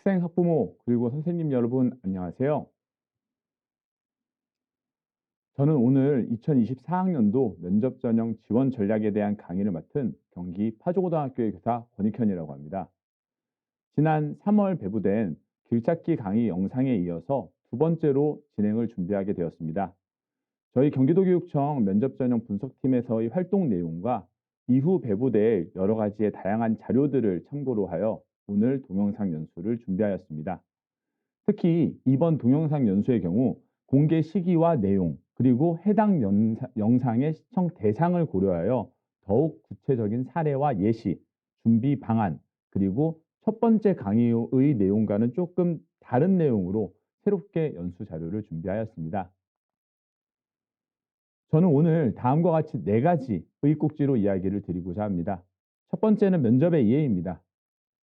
학생, 학부모, 그리고 선생님 여러분, 안녕하세요. 저는 오늘 2024학년도 면접 전형 지원 전략에 대한 강의를 맡은 경기 파주고등학교의 교사 권익현이라고 합니다. 지난 3월 배부된 길찾기 강의 영상에 이어서 두 번째로 진행을 준비하게 되었습니다. 저희 경기도교육청 면접 전형 분석팀에서의 활동 내용과 이후 배부될 여러 가지의 다양한 자료들을 참고로 하여 오늘 동영상 연수를 준비하였습니다. 특히 이번 동영상 연수의 경우 공개 시기와 내용, 그리고 해당 영상의 시청 대상을 고려하여 더욱 구체적인 사례와 예시, 준비 방안, 그리고 첫 번째 강의의 내용과는 조금 다른 내용으로 새롭게 연수 자료를 준비하였습니다. 저는 오늘 다음과 같이 네 가지의 꼭지로 이야기를 드리고자 합니다. 첫 번째는 면접의 이해입니다.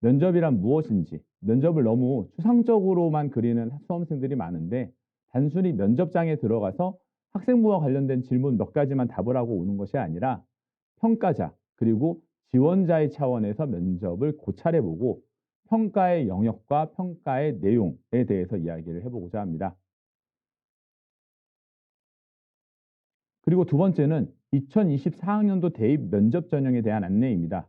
면접이란 무엇인지, 면접을 너무 추상적으로만 그리는 수험생들이 많은데 단순히 면접장에 들어가서 학생부와 관련된 질문 몇 가지만 답을 하고 오는 것이 아니라 평가자, 그리고 지원자의 차원에서 면접을 고찰해보고 평가의 영역과 평가의 내용에 대해서 이야기를 해보고자 합니다. 그리고 두 번째는 2024학년도 대입 면접 전형에 대한 안내입니다.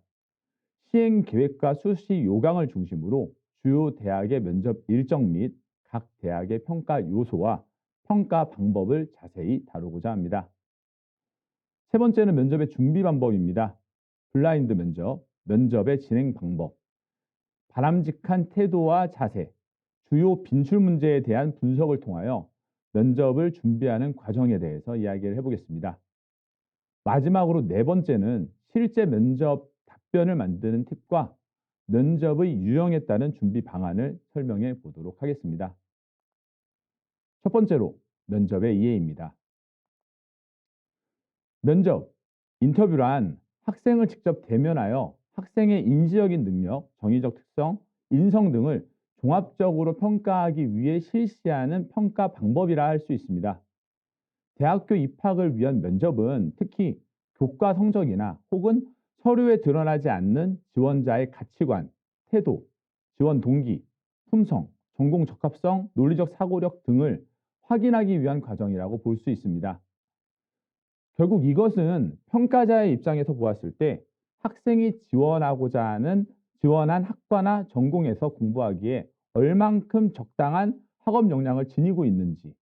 시행 계획과 수시 요강을 중심으로 주요 대학의 면접 일정 및 각 대학의 평가 요소와 평가 방법을 자세히 다루고자 합니다. 세 번째는 면접의 준비 방법입니다. 블라인드 면접, 면접의 진행 방법, 바람직한 태도와 자세, 주요 빈출 문제에 대한 분석을 통하여 면접을 준비하는 과정에 대해서 이야기를 해보겠습니다. 마지막으로 네 번째는 실제 면접 답변을 만드는 팁과 면접의 유형에 따른 준비 방안을 설명해 보도록 하겠습니다. 첫 번째로 면접의 이해입니다. 면접, 인터뷰란 학생을 직접 대면하여 학생의 인지적인 능력, 정의적 특성, 인성 등을 종합적으로 평가하기 위해 실시하는 평가 방법이라 할 수 있습니다. 대학교 입학을 위한 면접은 특히 교과 성적이나 혹은 서류에 드러나지 않는 지원자의 가치관, 태도, 지원 동기, 품성, 전공 적합성, 논리적 사고력 등을 확인하기 위한 과정이라고 볼 수 있습니다. 결국 이것은 평가자의 입장에서 보았을 때 학생이 지원한 학과나 전공에서 공부하기에 얼만큼 적당한 학업 역량을 지니고 있는지,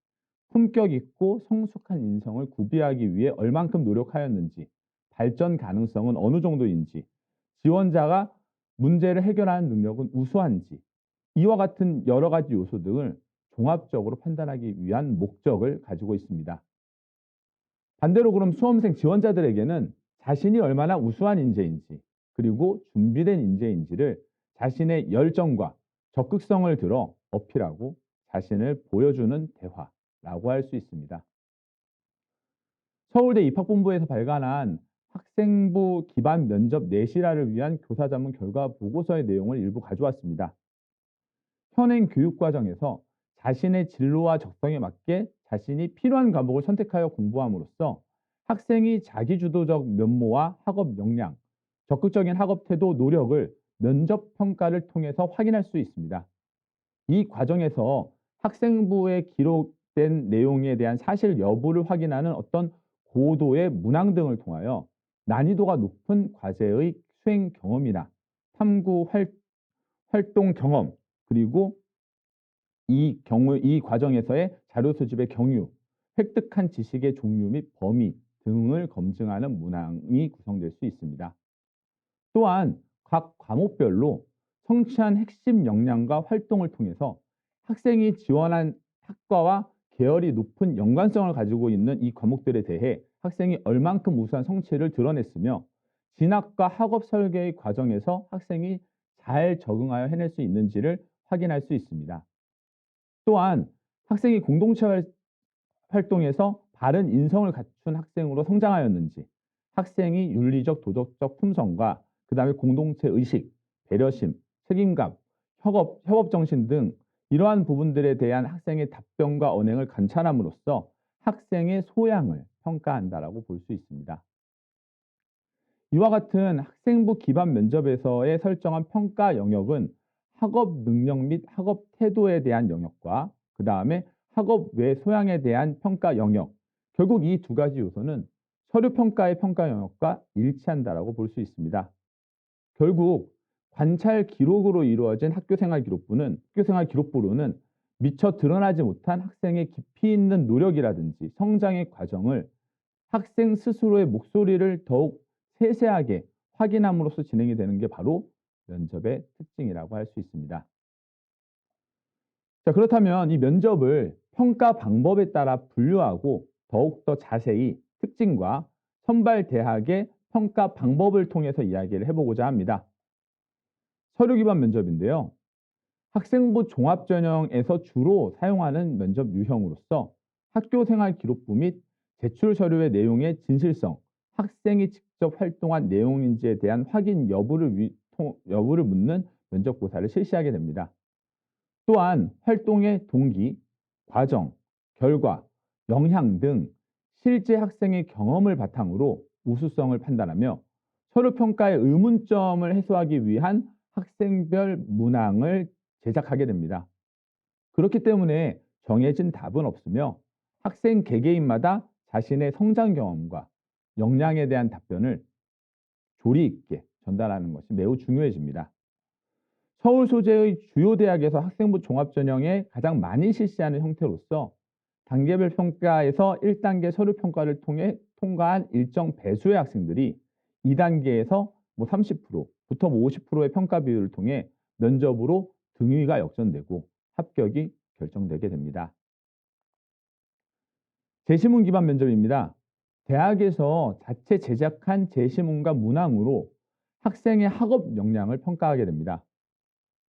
품격 있고 성숙한 인성을 구비하기 위해 얼만큼 노력하였는지, 발전 가능성은 어느 정도인지, 지원자가 문제를 해결하는 능력은 우수한지, 이와 같은 여러 가지 요소 등을 종합적으로 판단하기 위한 목적을 가지고 있습니다. 반대로 그럼 수험생 지원자들에게는 자신이 얼마나 우수한 인재인지, 그리고 준비된 인재인지를 자신의 열정과 적극성을 들어 어필하고 자신을 보여주는 대화라고 할 수 있습니다. 서울대 입학본부에서 발간한 학생부 기반 면접 내실화를 위한 교사 자문 결과 보고서의 내용을 일부 가져왔습니다. 현행 교육 과정에서 자신의 진로와 적성에 맞게 자신이 필요한 과목을 선택하여 공부함으로써 학생이 자기주도적 면모와 학업 역량, 적극적인 학업 태도, 노력을 면접 평가를 통해서 확인할 수 있습니다. 이 과정에서 학생부에 기록된 내용에 대한 사실 여부를 확인하는 어떤 고도의 문항 등을 통하여 난이도가 높은 과제의 수행 경험이나 탐구 활동 경험, 그리고 이 과정에서의 자료 수집의 경유, 획득한 지식의 종류 및 범위 등을 검증하는 문항이 구성될 수 있습니다. 또한 각 과목별로 성취한 핵심 역량과 활동을 통해서 학생이 지원한 학과와 계열이 높은 연관성을 가지고 있는 이 과목들에 대해 학생이 얼만큼 우수한 성취를 드러냈으며 진학과 학업 설계의 과정에서 학생이 잘 적응하여 해낼 수 있는지를 확인할 수 있습니다. 또한 학생이 공동체 활동에서 바른 인성을 갖춘 학생으로 성장하였는지, 학생이 윤리적 도덕적 품성과 그다음에 공동체 의식, 배려심, 책임감, 협업 정신 등 이러한 부분들에 대한 학생의 답변과 언행을 관찰함으로써 학생의 소양을 평가한다라고 볼 수 있습니다. 이와 같은 학생부 기반 면접에서의 설정한 평가 영역은 학업 능력 및 학업 태도에 대한 영역과 그다음에 학업 외 소양에 대한 평가 영역. 결국 이 두 가지 요소는 서류 평가의 평가 영역과 일치한다라고 볼 수 있습니다. 결국 관찰 기록으로 이루어진 학교생활 기록부로는 미처 드러나지 못한 학생의 깊이 있는 노력이라든지 성장의 과정을 학생 스스로의 목소리를 더욱 세세하게 확인함으로써 진행이 되는 게 바로 면접의 특징이라고 할 수 있습니다. 자, 그렇다면 이 면접을 평가 방법에 따라 분류하고 더욱더 자세히 특징과 선발 대학의 평가 방법을 통해서 이야기를 해보고자 합니다. 서류 기반 면접인데요. 학생부 종합전형에서 주로 사용하는 면접 유형으로서 학교생활 기록부 및 제출 서류의 내용의 진실성, 학생이 직접 활동한 내용인지에 대한 확인 여부를 묻는 면접고사를 실시하게 됩니다. 또한 활동의 동기, 과정, 결과, 영향 등 실제 학생의 경험을 바탕으로 우수성을 판단하며 서류 평가의 의문점을 해소하기 위한 학생별 문항을 제작하게 됩니다. 그렇기 때문에 정해진 답은 없으며 학생 개개인마다 자신의 성장 경험과 역량에 대한 답변을 조리 있게 전달하는 것이 매우 중요해집니다. 서울 소재의 주요 대학에서 학생부 종합전형에 가장 많이 실시하는 형태로서 단계별 평가에서 1단계 서류 평가를 통해 통과한 일정 배수의 학생들이 2단계에서 30%부터 50%의 평가 비율을 통해 면접으로 등위가 역전되고 합격이 결정되게 됩니다. 제시문 기반 면접입니다. 대학에서 자체 제작한 제시문과 문항으로 학생의 학업 역량을 평가하게 됩니다.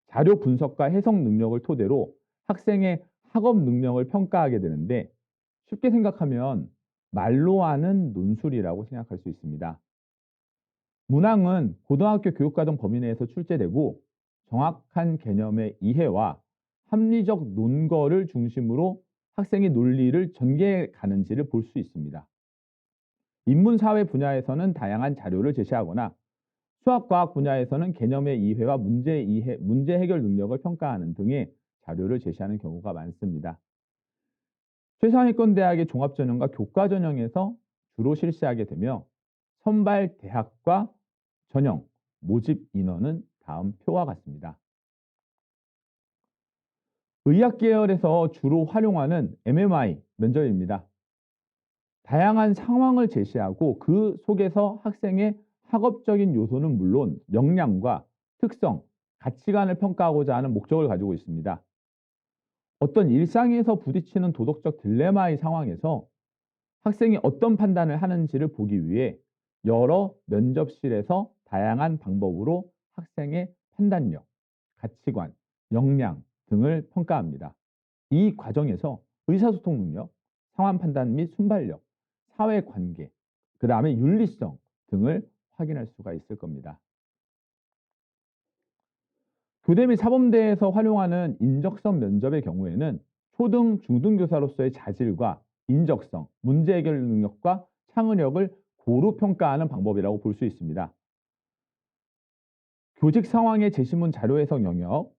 자료 분석과 해석 능력을 토대로 학생의 학업 능력을 평가하게 되는데 쉽게 생각하면 말로 하는 논술이라고 생각할 수 있습니다. 문항은 고등학교 교육과정 범위 내에서 출제되고 정확한 개념의 이해와 합리적 논거를 중심으로 학생이 논리를 전개해 가는지를 볼 수 있습니다. 인문사회 분야에서는 다양한 자료를 제시하거나 수학과학 분야에서는 개념의 이해와 문제 해결 능력을 평가하는 등의 자료를 제시하는 경우가 많습니다. 최상위권 대학의 종합전형과 교과전형에서 주로 실시하게 되며 선발 대학과 전형, 모집 인원은 다음 표와 같습니다. 의학 계열에서 주로 활용하는 MMI 면접입니다. 다양한 상황을 제시하고 그 속에서 학생의 학업적인 요소는 물론 역량과 특성, 가치관을 평가하고자 하는 목적을 가지고 있습니다. 어떤 일상에서 부딪히는 도덕적 딜레마의 상황에서 학생이 어떤 판단을 하는지를 보기 위해 여러 면접실에서 다양한 방법으로 학생의 판단력, 가치관, 역량 등을 평가합니다. 이 과정에서 의사소통 능력, 상황 판단 및 순발력, 사회관계, 그 다음에 윤리성 등을 확인할 수가 있을 겁니다. 교대 및 사범대에서 활용하는 인적성 면접의 경우에는 초등, 중등교사로서의 자질과 인적성, 문제 해결 능력과 창의력을 고루 평가하는 방법이라고 볼 수 있습니다. 교직 상황의 제시문 자료 해석 영역,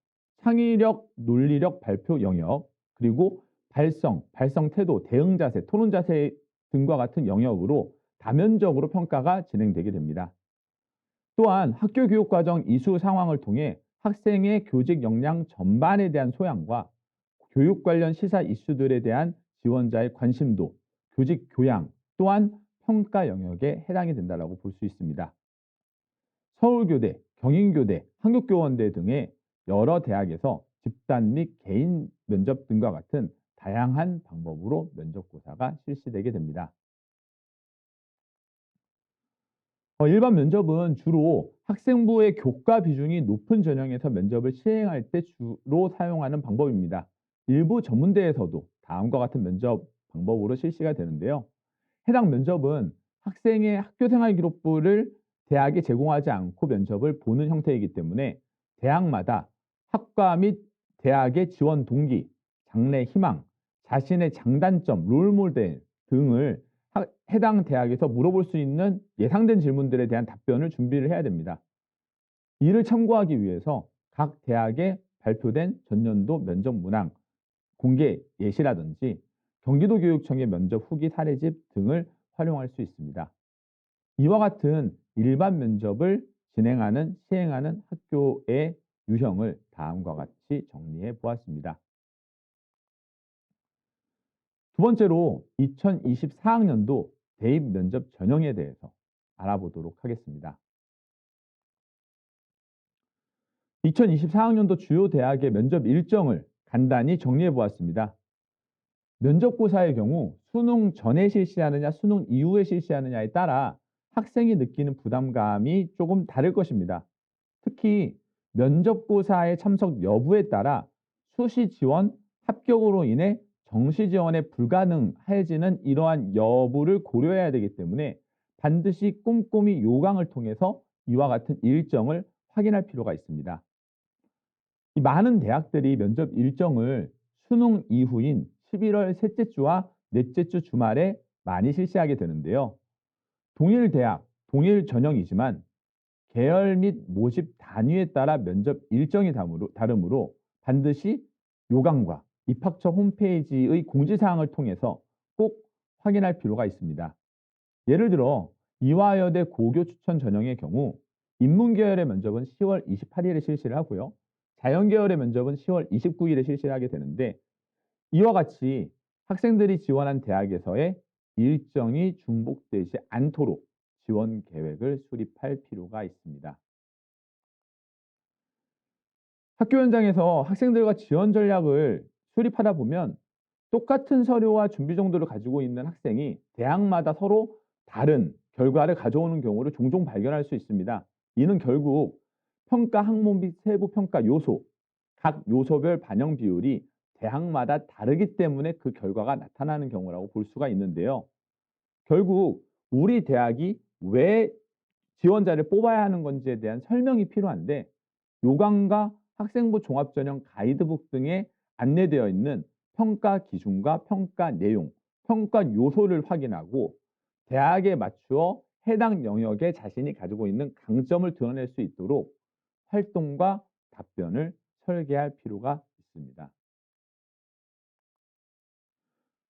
창의력, 논리력 발표 영역, 그리고 발성 태도, 대응 자세, 토론 자세 등과 같은 영역으로 다면적으로 평가가 진행되게 됩니다. 또한 학교 교육 과정 이수 상황을 통해 학생의 교직 역량 전반에 대한 소양과 교육 관련 시사 이슈들에 대한 지원자의 관심도, 교직 교양 또한 평가 영역에 해당이 된다고 볼 수 있습니다. 서울교대, 경인교대, 한국교원대 등의 여러 대학에서 집단 및 개인 면접 등과 같은 다양한 방법으로 면접고사가 실시되게 됩니다. 일반 면접은 주로 학생부의 교과 비중이 높은 전형에서 면접을 시행할 때 주로 사용하는 방법입니다. 일부 전문대에서도 다음과 같은 면접 방법으로 실시가 되는데요. 해당 면접은 학생의 학교생활 기록부를 대학에 제공하지 않고 면접을 보는 형태이기 때문에 대학마다 학과 및 대학의 지원 동기, 장래 희망, 자신의 장단점, 롤모델 등을 해당 대학에서 물어볼 수 있는 예상된 질문들에 대한 답변을 준비를 해야 됩니다. 이를 참고하기 위해서 각 대학에 발표된 전년도 면접 문항, 공개 예시라든지 경기도교육청의 면접 후기 사례집 등을 활용할 수 있습니다. 이와 같은 일반 면접을 시행하는 학교의 유형을 다음과 같이 정리해 보았습니다. 두 번째로 2024학년도 대입 면접 전형에 대해서 알아보도록 하겠습니다. 2024학년도 주요 대학의 면접 일정을 간단히 정리해 보았습니다. 면접고사의 경우 수능 전에 실시하느냐 수능 이후에 실시하느냐에 따라 학생이 느끼는 부담감이 조금 다를 것입니다. 특히 면접고사의 참석 여부에 따라 수시 지원, 합격으로 인해 정시 지원에 불가능해지는 이러한 여부를 고려해야 되기 때문에 반드시 꼼꼼히 요강을 통해서 이와 같은 일정을 확인할 필요가 있습니다. 이 많은 대학들이 면접 일정을 수능 이후인 11월 셋째 주와 넷째 주 주말에 많이 실시하게 되는데요. 동일 대학, 동일 전형이지만 계열 및 모집 단위에 따라 면접 일정이 다르므로 반드시 요강과 입학처 홈페이지의 공지사항을 통해서 꼭 확인할 필요가 있습니다. 예를 들어 이화여대 고교 추천 전형의 경우 인문계열의 면접은 10월 28일에 실시를 하고요. 자연계열의 면접은 10월 29일에 실시를 하게 되는데 이와 같이 학생들이 지원한 대학에서의 일정이 중복되지 않도록 지원 계획을 수립할 필요가 있습니다. 학교 현장에서 학생들과 지원 전략을 수립하다 보면 똑같은 서류와 준비 정도를 가지고 있는 학생이 대학마다 서로 다른 결과를 가져오는 경우를 종종 발견할 수 있습니다. 이는 결국 평가 항목 및 세부 평가 요소, 각 요소별 반영 비율이 대학마다 다르기 때문에 그 결과가 나타나는 경우라고 볼 수가 있는데요. 결국 우리 대학이 왜 지원자를 뽑아야 하는 건지에 대한 설명이 필요한데 요강과 학생부 종합전형 가이드북 등에 안내되어 있는 평가 기준과 평가 내용, 평가 요소를 확인하고 대학에 맞추어 해당 영역에 자신이 가지고 있는 강점을 드러낼 수 있도록 활동과 답변을 설계할 필요가 있습니다.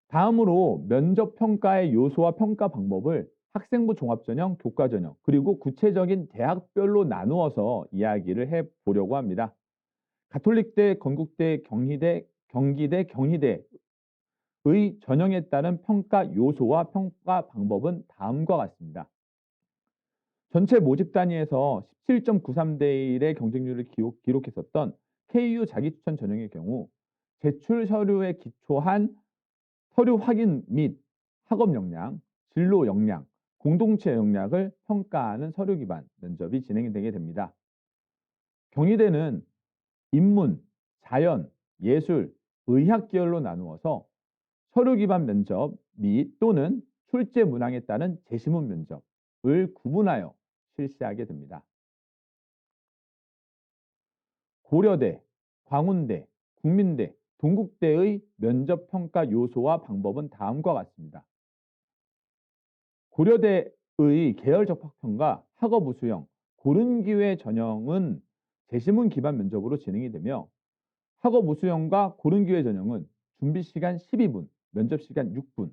다음으로 면접 평가의 요소와 평가 방법을 학생부 종합전형, 교과전형, 그리고 구체적인 대학별로 나누어서 이야기를 해보려고 합니다. 가톨릭대, 건국대, 경기대, 경희대의 전형에 따른 평가 요소와 평가 방법은 다음과 같습니다. 전체 모집 단위에서 17.93대 1의 경쟁률을 기록했었던 KU 자기추천 전형의 경우 제출 서류에 기초한 서류 확인 및 학업 역량, 진로 역량, 공동체 역량을 평가하는 서류 기반 면접이 진행되게 됩니다. 경희대는 인문, 자연, 예술, 의학 계열로 나누어서 서류 기반 면접 및 또는 출제 문항에 따른 제시문 면접을 구분하여 실시하게 됩니다. 고려대, 광운대, 국민대, 동국대의 면접 평가 요소와 방법은 다음과 같습니다. 고려대의 계열 적합형과 학업 우수형, 고른 기회 전형은 제시문 기반 면접으로 진행이 되며 학업 우수형과 고른 기회 전형은 준비 시간 12분, 면접 시간 6분,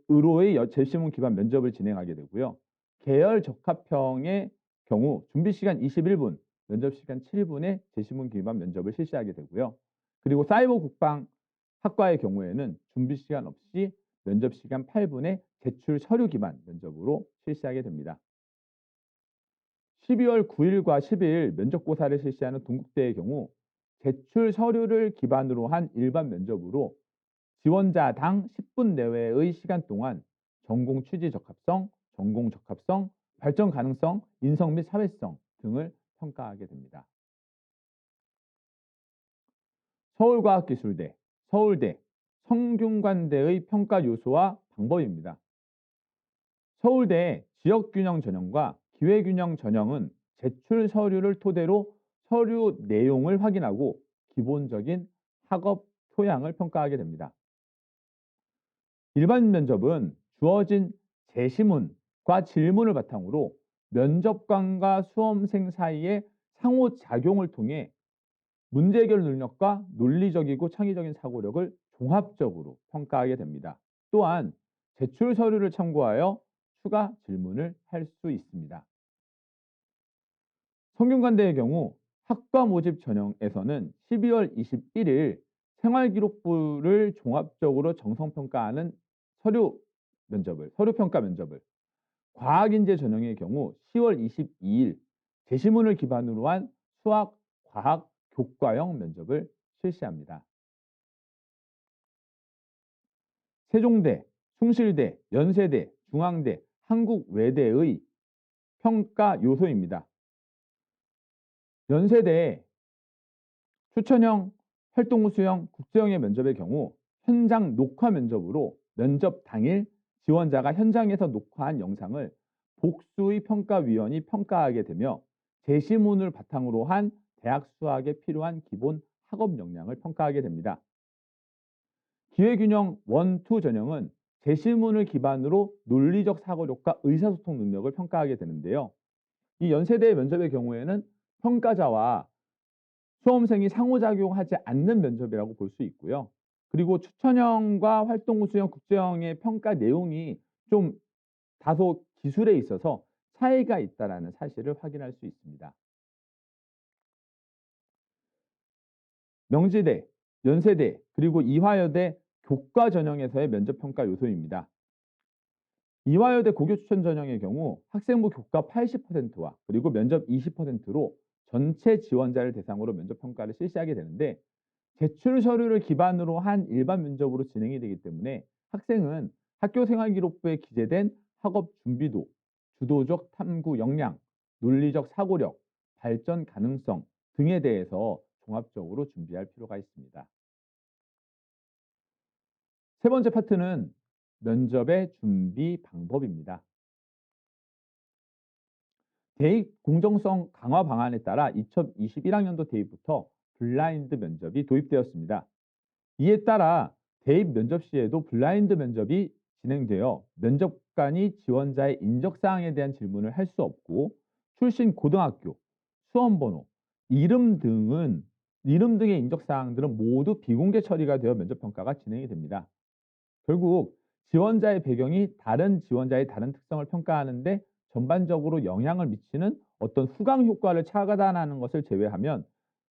의로의 제시문 기반 면접을 진행하게 되고요. 계열 적합형의 경우 준비 시간 21분, 면접 시간 7분에 제시문 기반 면접을 실시하게 되고요. 그리고 사이버 국방 학과의 경우에는 준비 시간 없이 면접 시간 8분에 제출 서류 기반 면접으로 실시하게 됩니다. 12월 9일과 10일 면접고사를 실시하는 동국대의 경우 제출 서류를 기반으로 한 일반 면접으로 지원자당 10분 내외의 시간 동안 전공 취지 적합성, 전공 적합성, 발전 가능성, 인성 및 사회성 등을 평가하게 됩니다. 서울과학기술대, 서울대, 성균관대의 평가 요소와 방법입니다. 서울대 지역균형 전형과 기회균형 전형은 제출 서류를 토대로 서류 내용을 확인하고 기본적인 학업 소양을 평가하게 됩니다. 일반 면접은 주어진 제시문과 질문을 바탕으로 면접관과 수험생 사이에 상호작용을 통해 문제 해결 능력과 논리적이고 창의적인 사고력을 종합적으로 평가하게 됩니다. 또한 제출 서류를 참고하여 추가 질문을 할 수 있습니다. 성균관대의 경우 학과 모집 전형에서는 12월 21일 생활기록부를 종합적으로 정성평가하는 서류평가 면접을, 과학인재 전형의 경우 10월 22일 제시문을 기반으로 한 수학, 과학, 교과형 면접을 실시합니다. 세종대, 숭실대, 연세대, 중앙대, 한국외대의 평가 요소입니다. 연세대 추천형, 활동후 수형, 국제형의 면접의 경우 현장 녹화 면접으로 면접 당일 지원자가 현장에서 녹화한 영상을 복수의 평가위원이 평가하게 되며 제시문을 바탕으로 한 대학 수학에 필요한 기본 학업 역량을 평가하게 됩니다. 기회균형 1, 2 전형은 제시문을 기반으로 논리적 사고력과 의사소통 능력을 평가하게 되는데요. 이 연세대 면접의 경우에는 평가자와 수험생이 상호작용하지 않는 면접이라고 볼 수 있고요. 그리고 추천형과 활동후 수형, 국제형의 평가 내용이 좀 다소 기술에 있어서 차이가 있다는 사실을 확인할 수 있습니다. 명지대, 연세대, 그리고 이화여대 교과 전형에서의 면접평가 요소입니다. 이화여대 고교 추천 전형의 경우 학생부 교과 80%와 그리고 면접 20%로 전체 지원자를 대상으로 면접평가를 실시하게 되는데, 제출 서류를 기반으로 한 일반 면접으로 진행이 되기 때문에 학생은 학교생활기록부에 기재된 학업 준비도, 주도적 탐구 역량, 논리적 사고력, 발전 가능성 등에 대해서 종합적으로 준비할 필요가 있습니다. 세 번째 파트는 면접의 준비 방법입니다. 대입 공정성 강화 방안에 따라 2021학년도 대입부터 블라인드 면접이 도입되었습니다. 이에 따라 대입 면접 시에도 블라인드 면접이 진행되어 면접관이 지원자의 인적사항에 대한 질문을 할 수 없고, 출신 고등학교, 수험번호, 이름 등의 인적사항들은 모두 비공개 처리가 되어 면접평가가 진행이 됩니다. 결국 지원자의 배경이 다른 지원자의 다른 특성을 평가하는데 전반적으로 영향을 미치는 어떤 후광 효과를 차단하는 것을 제외하면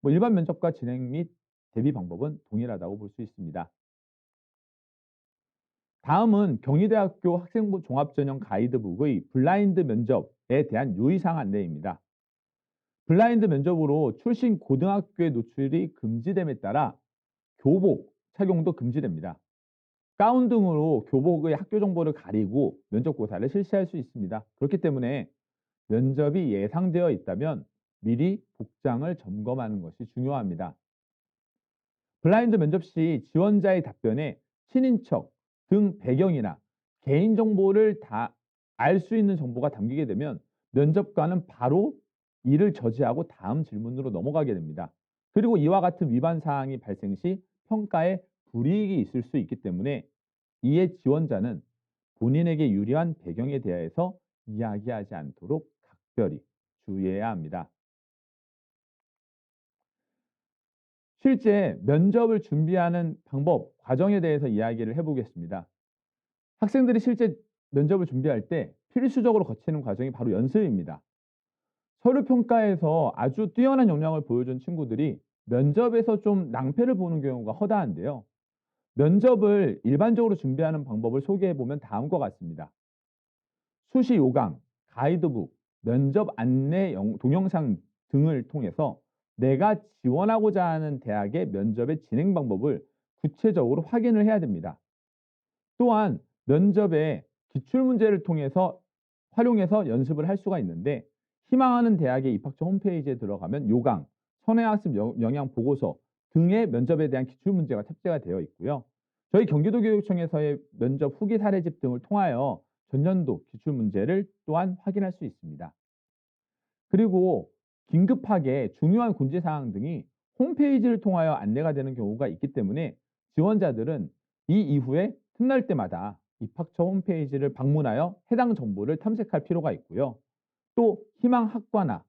일반 면접과 진행 및 대비 방법은 동일하다고 볼 수 있습니다. 다음은 경희대학교 학생부 종합전형 가이드북의 블라인드 면접에 대한 유의사항 안내입니다. 블라인드 면접으로 출신 고등학교의 노출이 금지됨에 따라 교복 착용도 금지됩니다. 가운 등으로 교복의 학교 정보를 가리고 면접고사를 실시할 수 있습니다. 그렇기 때문에 면접이 예상되어 있다면 미리 복장을 점검하는 것이 중요합니다. 블라인드 면접 시 지원자의 답변에 친인척 등 배경이나 개인정보를 다 알 수 있는 정보가 담기게 되면 면접관은 바로 이를 저지하고 다음 질문으로 넘어가게 됩니다. 그리고 이와 같은 위반 사항이 발생 시 평가에 불이익이 있을 수 있기 때문에 이에 지원자는 본인에게 유리한 배경에 대해서 이야기하지 않도록 각별히 주의해야 합니다. 실제 면접을 준비하는 방법, 과정에 대해서 이야기를 해보겠습니다. 학생들이 실제 면접을 준비할 때 필수적으로 거치는 과정이 바로 연습입니다. 서류 평가에서 아주 뛰어난 역량을 보여준 친구들이 면접에서 좀 낭패를 보는 경우가 허다한데요. 면접을 일반적으로 준비하는 방법을 소개해보면 다음과 같습니다. 수시 요강, 가이드북, 면접 안내 동영상 등을 통해서 내가 지원하고자 하는 대학의 면접의 진행 방법을 구체적으로 확인을 해야 됩니다. 또한 면접에 기출문제를 통해서 활용해서 연습을 할 수가 있는데, 희망하는 대학의 입학처 홈페이지에 들어가면 요강, 선행학습 영향 보고서 등의 면접에 대한 기출문제가 탑재가 되어 있고요. 저희 경기도교육청에서의 면접 후기 사례집 등을 통하여 전년도 기출문제를 또한 확인할 수 있습니다. 그리고 긴급하게 중요한 공지사항 등이 홈페이지를 통하여 안내가 되는 경우가 있기 때문에 지원자들은 이 이후에 틈날 때마다 입학처 홈페이지를 방문하여 해당 정보를 탐색할 필요가 있고요. 또 희망 학과나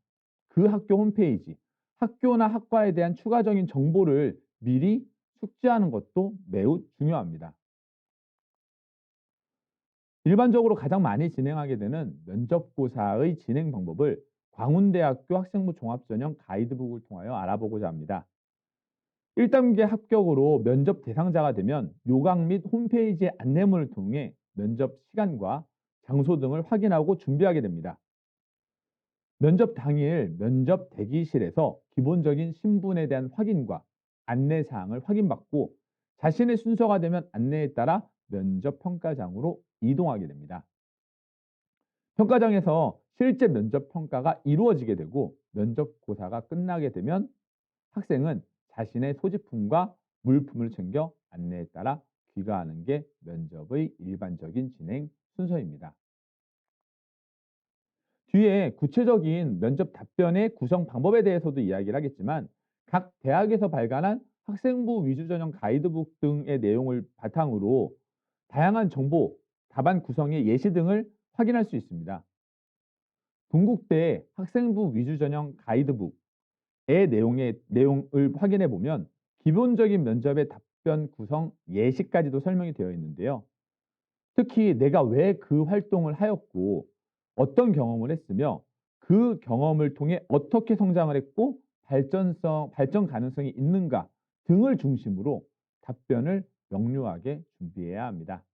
그 학교 홈페이지, 학교나 학과에 대한 추가적인 정보를 미리 숙지하는 것도 매우 중요합니다. 일반적으로 가장 많이 진행하게 되는 면접고사의 진행 방법을 광운대학교 학생부 종합전형 가이드북을 통하여 알아보고자 합니다. 1단계 합격으로 면접 대상자가 되면 요강 및 홈페이지의 안내문을 통해 면접 시간과 장소 등을 확인하고 준비하게 됩니다. 면접 당일 면접 대기실에서 기본적인 신분에 대한 확인과 안내사항을 확인받고 자신의 순서가 되면 안내에 따라 면접 평가장으로 이동하게 됩니다. 평가장에서 실제 면접 평가가 이루어지게 되고 면접고사가 끝나게 되면 학생은 자신의 소지품과 물품을 챙겨 안내에 따라 귀가하는 게 면접의 일반적인 진행 순서입니다. 뒤에 구체적인 면접 답변의 구성 방법에 대해서도 이야기를 하겠지만 각 대학에서 발간한 학생부 위주 전형 가이드북 등의 내용을 바탕으로 다양한 정보, 답안 구성의 예시 등을 확인할 수 있습니다. 동국대 학생부 위주 전형 가이드북의 내용을 확인해 보면 기본적인 면접의 답변 구성 예시까지도 설명이 되어 있는데요. 특히 내가 왜 그 활동을 하였고 어떤 경험을 했으며 그 경험을 통해 어떻게 성장을 했고 발전 가능성이 있는가 등을 중심으로 답변을 명료하게 준비해야 합니다.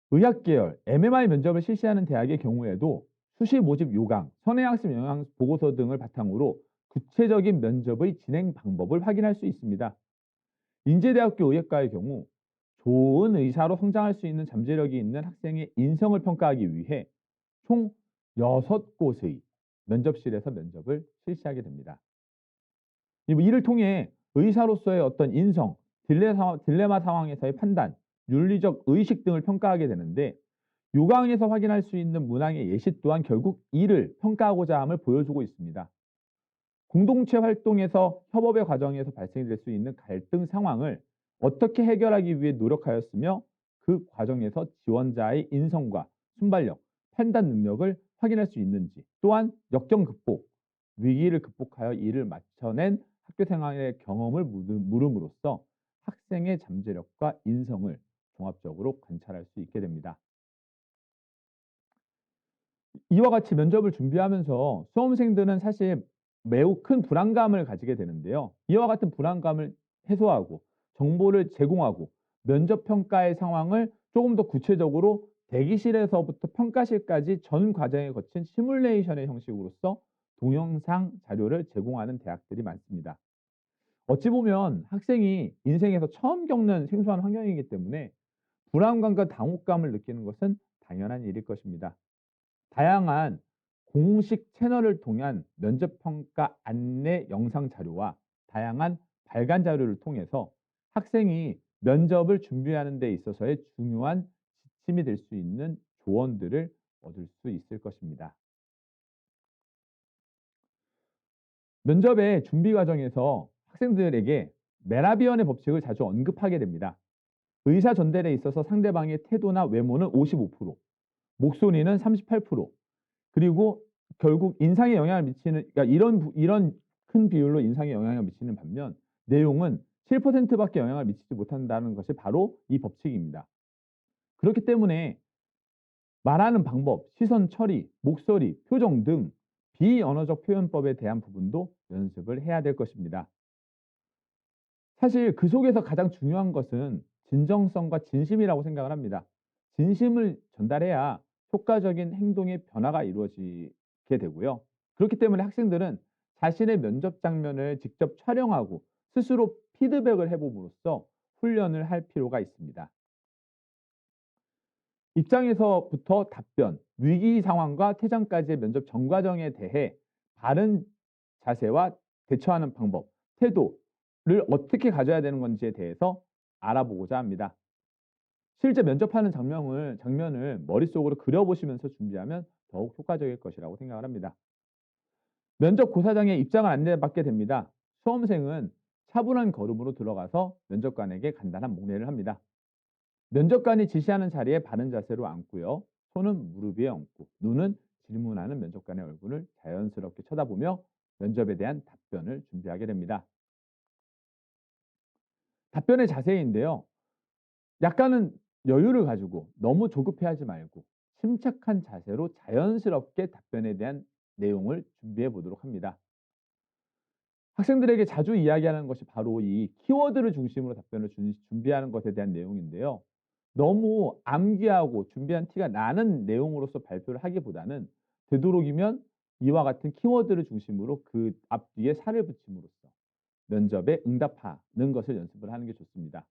의학계열, MMI 면접을 실시하는 대학의 경우에도 수시 모집 요강, 선행학습 영향 보고서 등을 바탕으로 구체적인 면접의 진행 방법을 확인할 수 있습니다. 인제대학교 의학과의 경우 좋은 의사로 성장할 수 있는 잠재력이 있는 학생의 인성을 평가하기 위해 총 6곳의 면접실에서 면접을 실시하게 됩니다. 이를 통해 의사로서의 어떤 인성, 딜레마 상황에서의 판단, 윤리적 의식 등을 평가하게 되는데 요강에서 확인할 수 있는 문항의 예시 또한 결국 이를 평가하고자 함을 보여주고 있습니다. 공동체 활동에서 협업의 과정에서 발생될 수 있는 갈등 상황을 어떻게 해결하기 위해 노력하였으며 그 과정에서 지원자의 인성과 순발력, 판단 능력을 확인할 수 있는지, 또한 역경 극복, 위기를 극복하여 이를 맞춰낸 학교 생활의 경험을 물음으로써 학생의 잠재력과 인성을 종합적으로 관찰할 수 있게 됩니다. 이와 같이 면접을 준비하면서 수험생들은 사실 매우 큰 불안감을 가지게 되는데요. 이와 같은 불안감을 해소하고 정보를 제공하고 면접 평가의 상황을 조금 더 구체적으로 대기실에서부터 평가실까지 전 과정에 거친 시뮬레이션의 형식으로서 동영상 자료를 제공하는 대학들이 많습니다. 어찌 보면 학생이 인생에서 처음 겪는 생소한 환경이기 때문에 불안감과 당혹감을 느끼는 것은 당연한 일일 것입니다. 다양한 공식 채널을 통한 면접 평가 안내 영상 자료와 다양한 발간 자료를 통해서 학생이 면접을 준비하는 데 있어서의 중요한 지침이 될 수 있는 조언들을 얻을 수 있을 것입니다. 면접의 준비 과정에서 학생들에게 메라비언의 법칙을 자주 언급하게 됩니다. 의사 전달에 있어서 상대방의 태도나 외모는 55%, 목소리는 38%, 그리고 결국 인상에 영향을 미치는, 그러니까 이런 큰 비율로 인상에 영향을 미치는 반면 내용은 7%밖에 영향을 미치지 못한다는 것이 바로 이 법칙입니다. 그렇기 때문에 말하는 방법, 시선 처리, 목소리, 표정 등 비언어적 표현법에 대한 부분도 연습을 해야 될 것입니다. 사실 그 속에서 가장 중요한 것은 진정성과 진심이라고 생각을 합니다. 진심을 전달해야 효과적인 행동의 변화가 이루어지게 되고요. 그렇기 때문에 학생들은 자신의 면접 장면을 직접 촬영하고 스스로 피드백을 해봄으로써 훈련을 할 필요가 있습니다. 입장에서부터 답변, 위기 상황과 퇴장까지의 면접 전 과정에 대해 바른 자세와 대처하는 방법, 태도를 어떻게 가져야 되는 건지에 대해서 알아보고자 합니다. 실제 면접하는 장면을 머릿속으로 그려보시면서 준비하면 더욱 효과적일 것이라고 생각을 합니다. 면접 고사장에 입장을 안내받게 됩니다. 수험생은 차분한 걸음으로 들어가서 면접관에게 간단한 목례를 합니다. 면접관이 지시하는 자리에 바른 자세로 앉고요. 손은 무릎 위에 얹고 눈은 질문하는 면접관의 얼굴을 자연스럽게 쳐다보며 면접에 대한 답변을 준비하게 됩니다. 답변의 자세인데요. 약간은 여유를 가지고 너무 조급해하지 말고 침착한 자세로 자연스럽게 답변에 대한 내용을 준비해 보도록 합니다. 학생들에게 자주 이야기하는 것이 바로 이 키워드를 중심으로 답변을 준비하는 것에 대한 내용인데요. 너무 암기하고 준비한 티가 나는 내용으로서 발표를 하기보다는 되도록이면 이와 같은 키워드를 중심으로 그 앞뒤에 살을 붙임으로써 면접에 응답하는 것을 연습을 하는 게 좋습니다.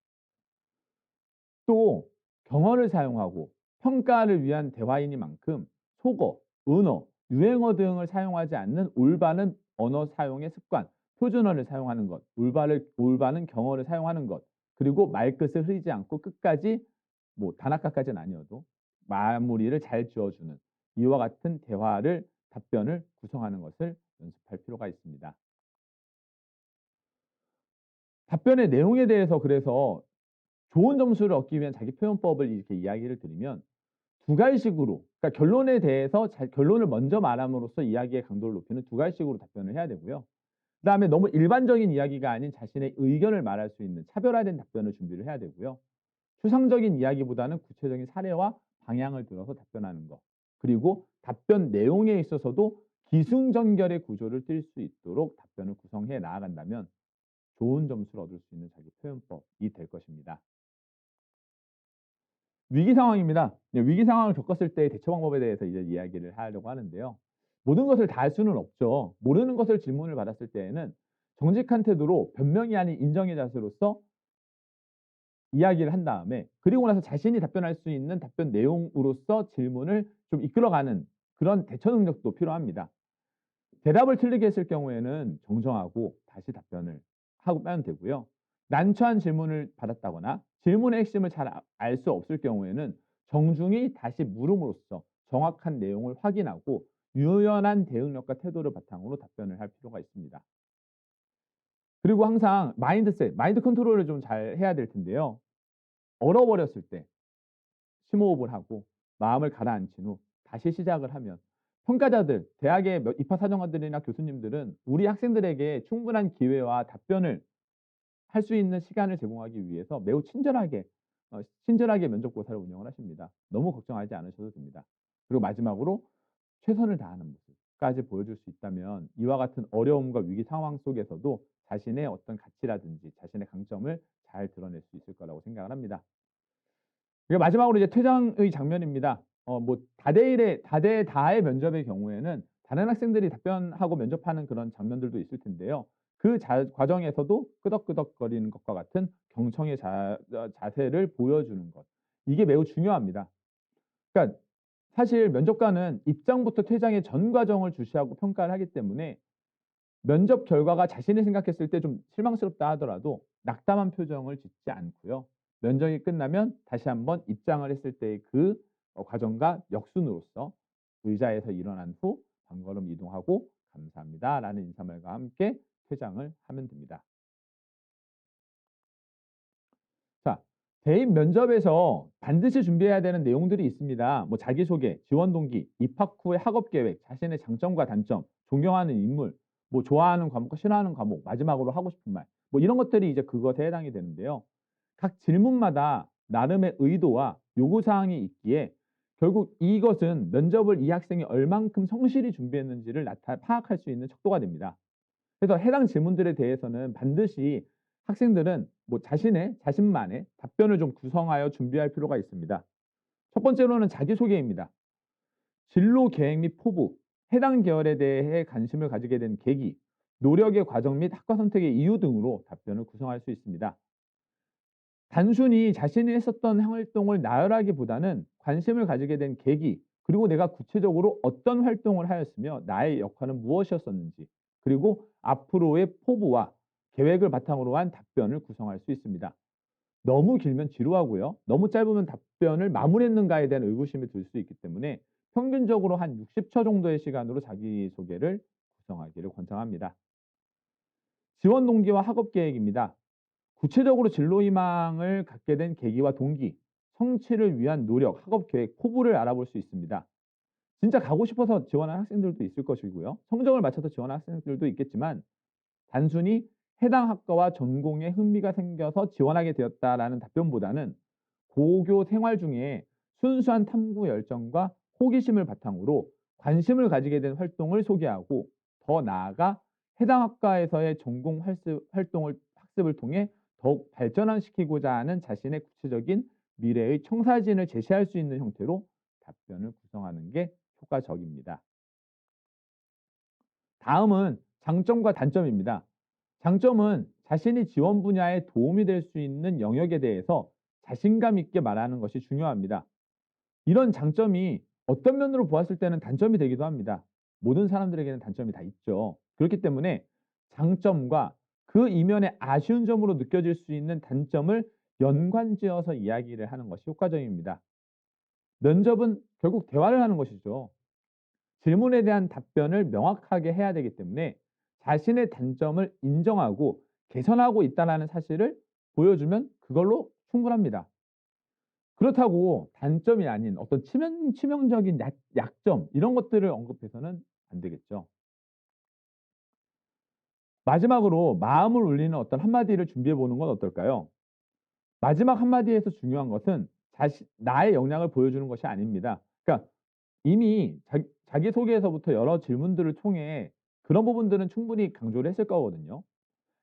또 경어를 사용하고 평가를 위한 대화이니만큼 속어, 은어, 유행어 등을 사용하지 않는 올바른 언어 사용의 습관, 표준어를 사용하는 것, 올바른 경어를 사용하는 것, 그리고 말끝을 흐리지 않고 끝까지 뭐 단아까까지는 아니어도 마무리를 잘 지어주는 이와 같은 답변을 구성하는 것을 연습할 필요가 있습니다. 답변의 내용에 대해서 그래서 좋은 점수를 얻기 위한 자기 표현법을 이렇게 이야기를 드리면 두 가지식으로, 그러니까 결론에 대해서 결론을 먼저 말함으로써 이야기의 강도를 높이는 두 가지식으로 답변을 해야 되고요. 그다음에 너무 일반적인 이야기가 아닌 자신의 의견을 말할 수 있는 차별화된 답변을 준비를 해야 되고요. 추상적인 이야기보다는 구체적인 사례와 방향을 들어서 답변하는 것. 그리고 답변 내용에 있어서도 기승전결의 구조를 띌 수 있도록 답변을 구성해 나아간다면 좋은 점수를 얻을 수 있는 자기 표현법이 될 것입니다. 위기 상황입니다. 위기 상황을 겪었을 때의 대처 방법에 대해서 이제 이야기를 하려고 하는데요. 모든 것을 다 할 수는 없죠. 모르는 것을 질문을 받았을 때에는 정직한 태도로 변명이 아닌 인정의 자세로서 이야기를 한 다음에 그리고 나서 자신이 답변할 수 있는 답변 내용으로서 질문을 좀 이끌어가는 그런 대처 능력도 필요합니다. 대답을 틀리게 했을 경우에는 정정하고 다시 답변을 하면 되고요. 난처한 질문을 받았다거나 질문의 핵심을 잘 알 수 없을 경우에는 정중히 다시 물음으로써 정확한 내용을 확인하고 유연한 대응력과 태도를 바탕으로 답변을 할 필요가 있습니다. 그리고 항상 마인드 컨트롤을 좀 잘 해야 될 텐데요. 얼어버렸을 때 심호흡을 하고 마음을 가라앉힌 후 다시 시작을 하면 평가자들, 대학의 입학 사정관들이나 교수님들은 우리 학생들에게 충분한 기회와 답변을 할 수 있는 시간을 제공하기 위해서 매우 친절하게 면접고사를 운영을 하십니다. 너무 걱정하지 않으셔도 됩니다. 그리고 마지막으로 최선을 다하는 모습까지 보여줄 수 있다면 이와 같은 어려움과 위기 상황 속에서도 자신의 어떤 가치라든지 자신의 강점을 잘 드러낼 수 있을 거라고 생각을 합니다. 그리고 마지막으로 이제 퇴장의 장면입니다. 뭐 다대다의 면접의 경우에는 다른 학생들이 답변하고 면접하는 그런 장면들도 있을 텐데요. 그 과정에서도 끄덕끄덕거리는 것과 같은 경청의 자세를 보여주는 것. 이게 매우 중요합니다. 그러니까 사실 면접관은 입장부터 퇴장의 전 과정을 주시하고 평가를 하기 때문에 면접 결과가 자신이 생각했을 때 좀 실망스럽다 하더라도 낙담한 표정을 짓지 않고요. 면접이 끝나면 다시 한번 입장을 했을 때의 과정과 역순으로서 의자에서 일어난 후 방걸음 이동하고 "감사합니다."라는 인사말과 함께 퇴장을 하면 됩니다. 자, 대입 면접에서 반드시 준비해야 되는 내용들이 있습니다. 뭐 자기소개, 지원 동기, 입학 후의 학업 계획, 자신의 장점과 단점, 존경하는 인물, 뭐 좋아하는 과목과 싫어하는 과목, 마지막으로 하고 싶은 말. 뭐 이런 것들이 이제 그것에 해당이 되는데요. 각 질문마다 나름의 의도와 요구 사항이 있기에 결국 이것은 면접을 이 학생이 얼만큼 성실히 준비했는지를 파악할 수 있는 척도가 됩니다. 그래서 해당 질문들에 대해서는 반드시 학생들은 뭐 자신만의 답변을 좀 구성하여 준비할 필요가 있습니다. 첫 번째로는 자기소개입니다. 진로 계획 및 포부, 해당 계열에 대해 관심을 가지게 된 계기, 노력의 과정 및 학과 선택의 이유 등으로 답변을 구성할 수 있습니다. 단순히 자신이 했었던 활동을 나열하기보다는 관심을 가지게 된 계기, 그리고 내가 구체적으로 어떤 활동을 하였으며 나의 역할은 무엇이었었는지, 그리고 앞으로의 포부와 계획을 바탕으로 한 답변을 구성할 수 있습니다. 너무 길면 지루하고요. 너무 짧으면 답변을 마무리했는가에 대한 의구심이 들 수 있기 때문에 평균적으로 한 60초 정도의 시간으로 자기소개를 구성하기를 권장합니다. 지원 동기와 학업 계획입니다. 구체적으로 진로 희망을 갖게 된 계기와 동기, 성취를 위한 노력, 학업 계획, 포부를 알아볼 수 있습니다. 진짜 가고 싶어서 지원한 학생들도 있을 것이고요. 성적을 맞춰서 지원한 학생들도 있겠지만 단순히 해당 학과와 전공에 흥미가 생겨서 지원하게 되었다라는 답변보다는 고교 생활 중에 순수한 탐구 열정과 호기심을 바탕으로 관심을 가지게 된 활동을 소개하고 더 나아가 해당 학과에서의 전공 활동을 학습을 통해 더욱 발전시키고자 하는 자신의 구체적인 미래의 청사진을 제시할 수 있는 형태로 답변을 구성하는 게 효과적입니다. 다음은 장점과 단점입니다. 장점은 자신이 지원 분야에 도움이 될 수 있는 영역에 대해서 자신감 있게 말하는 것이 중요합니다. 이런 장점이 어떤 면으로 보았을 때는 단점이 되기도 합니다. 모든 사람들에게는 단점이 다 있죠. 그렇기 때문에 장점과 그 이면에 아쉬운 점으로 느껴질 수 있는 단점을 연관지어서 이야기를 하는 것이 효과적입니다. 면접은 결국 대화를 하는 것이죠. 질문에 대한 답변을 명확하게 해야 되기 때문에 자신의 단점을 인정하고 개선하고 있다는 사실을 보여주면 그걸로 충분합니다. 그렇다고 단점이 아닌 어떤 치명적인 약점 이런 것들을 언급해서는 안 되겠죠. 마지막으로 마음을 울리는 어떤 한마디를 준비해 보는 건 어떨까요? 마지막 한마디에서 중요한 것은 나의 역량을 보여주는 것이 아닙니다. 그러니까 이미 자기소개에서부터 여러 질문들을 통해 그런 부분들은 충분히 강조를 했을 거거든요.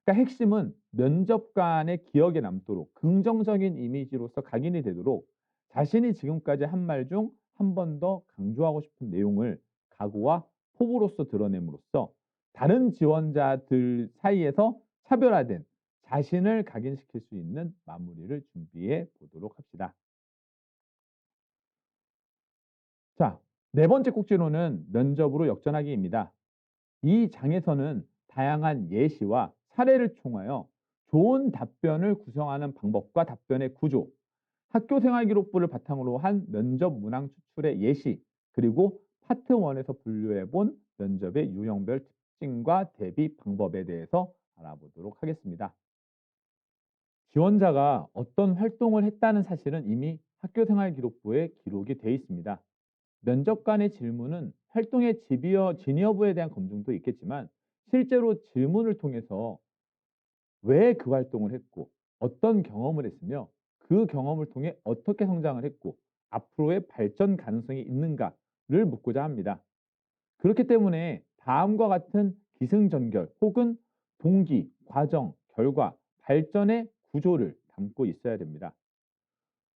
그러니까 핵심은 면접관의 기억에 남도록 긍정적인 이미지로서 각인이 되도록 자신이 지금까지 한 말 중 한 번 더 강조하고 싶은 내용을 각오와 포부로서 드러냄으로써 다른 지원자들 사이에서 차별화된 자신을 각인시킬 수 있는 마무리를 준비해 보도록 합시다. 자, 네 번째 꼭지로는 면접으로 역전하기입니다. 이 장에서는 다양한 예시와 사례를 통하여 좋은 답변을 구성하는 방법과 답변의 구조, 학교 생활 기록부를 바탕으로 한 면접 문항 추출의 예시, 그리고 파트 1에서 분류해 본 면접의 유형별 특징과 대비 방법에 대해서 알아보도록 하겠습니다. 지원자가 어떤 활동을 했다는 사실은 이미 학교 생활 기록부에 기록이 되어 있습니다. 면접관의 질문은 활동의 진위 여부에 대한 검증도 있겠지만 실제로 질문을 통해서 왜 그 활동을 했고 어떤 경험을 했으며 그 경험을 통해 어떻게 성장을 했고 앞으로의 발전 가능성이 있는가를 묻고자 합니다. 그렇기 때문에 다음과 같은 기승전결 혹은 동기, 과정, 결과, 발전의 구조를 담고 있어야 됩니다.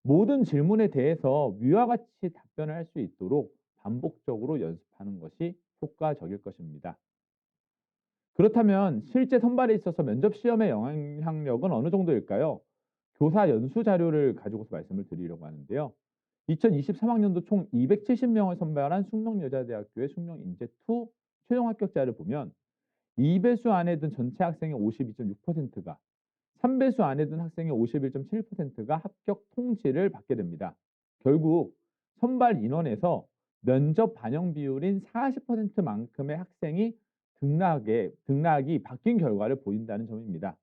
모든 질문에 대해서 위와 같이 답변을 할 수 있도록 반복적으로 연습하는 것이 효과적일 것입니다. 그렇다면 실제 선발에 있어서 면접 시험의 영향력은 어느 정도일까요? 교사 연수 자료를 가지고서 말씀을 드리려고 하는데요. 2023학년도 총 270명을 선발한 숙명여자대학교의 숙명인재2 최종 합격자를 보면 2배수 안에 든 전체 학생의 52.6%가 3배수 안에 든 학생의 51.7%가 합격 통지를 받게 됩니다. 결국 선발 인원에서 면접 반영 비율인 40%만큼의 학생이 등락이 바뀐 결과를 보인다는 점입니다.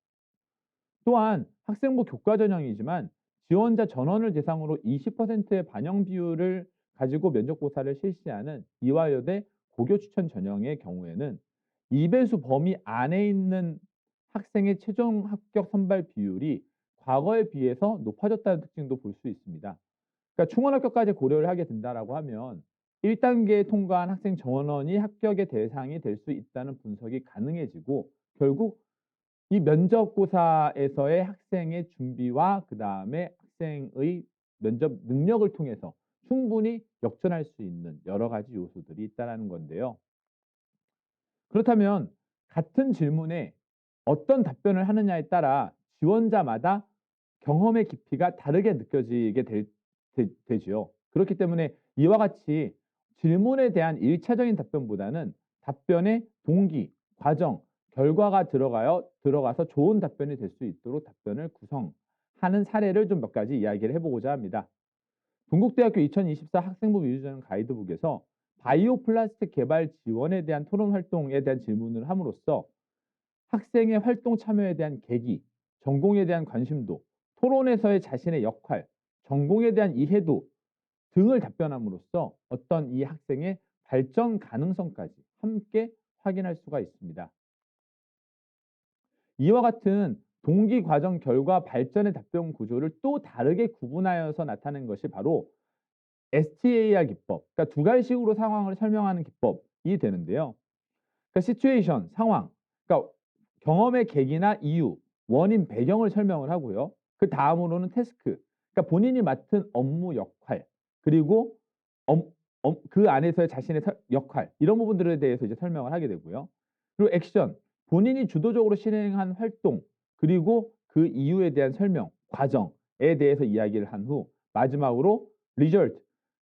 또한 학생부 교과 전형이지만 지원자 전원을 대상으로 20%의 반영 비율을 가지고 면접고사를 실시하는 이화여대 고교 추천 전형의 경우에는 2배수 범위 안에 있는 학생의 최종 합격 선발 비율이 과거에 비해서 높아졌다는 특징도 볼 수 있습니다. 그러니까 충원 합격까지 고려를 하게 된다라고 하면 1단계 통과한 학생 전원이 합격의 대상이 될 수 있다는 분석이 가능해지고 결국 이 면접고사에서의 학생의 준비와 그다음에 학생의 면접 능력을 통해서 충분히 역전할 수 있는 여러 가지 요소들이 있다라는 건데요. 그렇다면 같은 질문에 어떤 답변을 하느냐에 따라 지원자마다 경험의 깊이가 다르게 느껴지게 되지요. 그렇기 때문에 이와 같이 질문에 대한 1차적인 답변보다는 답변의 동기, 과정, 결과가 들어가서 좋은 답변이 될 수 있도록 답변을 구성하는 사례를 좀 몇 가지 이야기를 해보고자 합니다. 동국대학교 2024 학생부 위주전형 가이드북에서 바이오 플라스틱 개발 지원에 대한 토론 활동에 대한 질문을 함으로써 학생의 활동 참여에 대한 계기, 전공에 대한 관심도, 토론에서의 자신의 역할, 전공에 대한 이해도 등을 답변함으로써 어떤 이 학생의 발전 가능성까지 함께 확인할 수가 있습니다. 이와 같은 동기 과정 결과 발전의 답변 구조를 또 다르게 구분하여서 나타낸 것이 바로 STAR 기법, 그러니까 두 가지식으로 상황을 설명하는 기법이 되는데요. 그러니까 시츄에이션, 상황, 그러니까 경험의 계기나 이유, 원인, 배경을 설명을 하고요. 그 다음으로는 태스크, 그러니까 본인이 맡은 업무 역할, 그리고 그 안에서의 자신의 역할, 이런 부분들에 대해서 이제 설명을 하게 되고요. 그리고 액션, 본인이 주도적으로 실행한 활동, 그리고 그 이유에 대한 설명, 과정에 대해서 이야기를 한 후 마지막으로 result,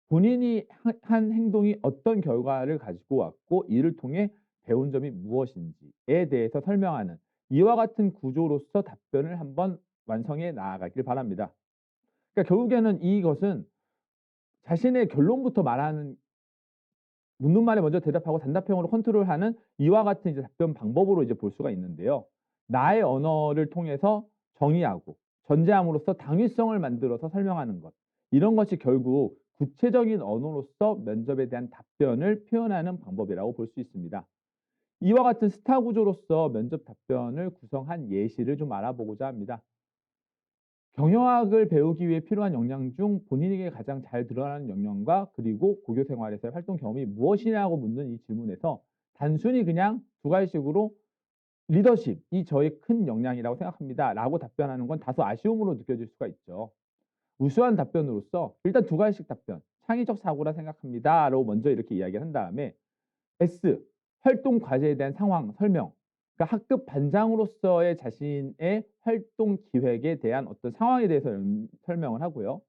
본인이 한 행동이 어떤 결과를 가지고 왔고 이를 통해 배운 점이 무엇인지에 대해서 설명하는 이와 같은 구조로서 답변을 한번 완성해 나아가길 바랍니다. 그러니까 결국에는 이것은 자신의 결론부터 말하는, 묻는 말에 먼저 대답하고 단답형으로 컨트롤하는 이와 같은 이제 답변 방법으로 이제 볼 수가 있는데요. 나의 언어를 통해서 정의하고 전제함으로써 당위성을 만들어서 설명하는 것. 이런 것이 결국 구체적인 언어로서 면접에 대한 답변을 표현하는 방법이라고 볼 수 있습니다. 이와 같은 스타 구조로서 면접 답변을 구성한 예시를 좀 알아보고자 합니다. 경영학을 배우기 위해 필요한 역량 중 본인에게 가장 잘 드러나는 역량과 그리고 고교 생활에서의 활동 경험이 무엇이냐고 묻는 이 질문에서 단순히 그냥 두 가지식으로 리더십이 저의 큰 역량이라고 생각합니다 라고 답변하는 건 다소 아쉬움으로 느껴질 수가 있죠. 우수한 답변으로서 일단 두 가지씩 답변, 창의적 사고라 생각합니다 라고 먼저 이렇게 이야기를 한 다음에 S, 활동 과제에 대한 상황, 설명. 그러니까 학급 반장으로서의 자신의 활동 기획에 대한 어떤 상황에 대해서 설명을 하고요.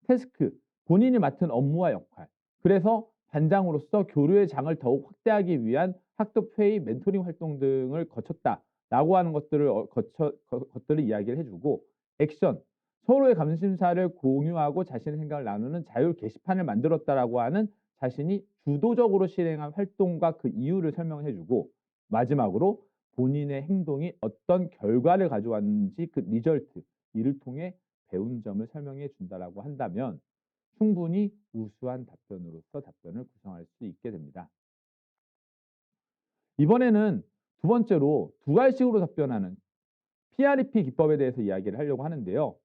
태스크, 본인이 맡은 업무와 역할. 그래서 반장으로서 교류의 장을 더욱 확대하기 위한 학급 회의, 멘토링 활동 등을 거쳤다라고 하는 것들을 이야기를 해주고, 액션, 서로의 감심사를 공유하고 자신의 생각을 나누는 자율 게시판을 만들었다라고 하는 자신이 주도적으로 실행한 활동과 그 이유를 설명해 주고, 마지막으로 본인의 행동이 어떤 결과를 가져왔는지 그 리절트, 이를 통해 배운 점을 설명해 준다라고 한다면 충분히 우수한 답변으로서 답변을 구성할 수 있게 됩니다. 이번에는 두 번째로 두 가지식으로 답변하는 PREP 기법에 대해서 이야기를 하려고 하는데요.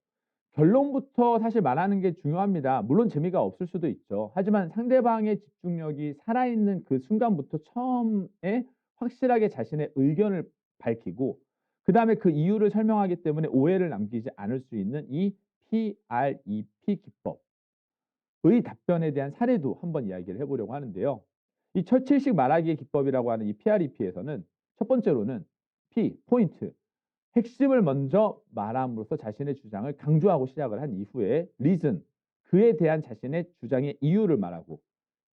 결론부터 사실 말하는 게 중요합니다. 물론 재미가 없을 수도 있죠. 하지만 상대방의 집중력이 살아있는 그 순간부터 처음에 확실하게 자신의 의견을 밝히고 그다음에 그 이유를 설명하기 때문에 오해를 남기지 않을 수 있는 이 PREP 기법의 답변에 대한 사례도 한번 이야기를 해보려고 하는데요. 이 철칠식 말하기의 기법이라고 하는 이 PREP에서는 첫 번째로는 P, 포인트, 핵심을 먼저 말함으로써 자신의 주장을 강조하고 시작을 한 이후에 reason, 그에 대한 자신의 주장의 이유를 말하고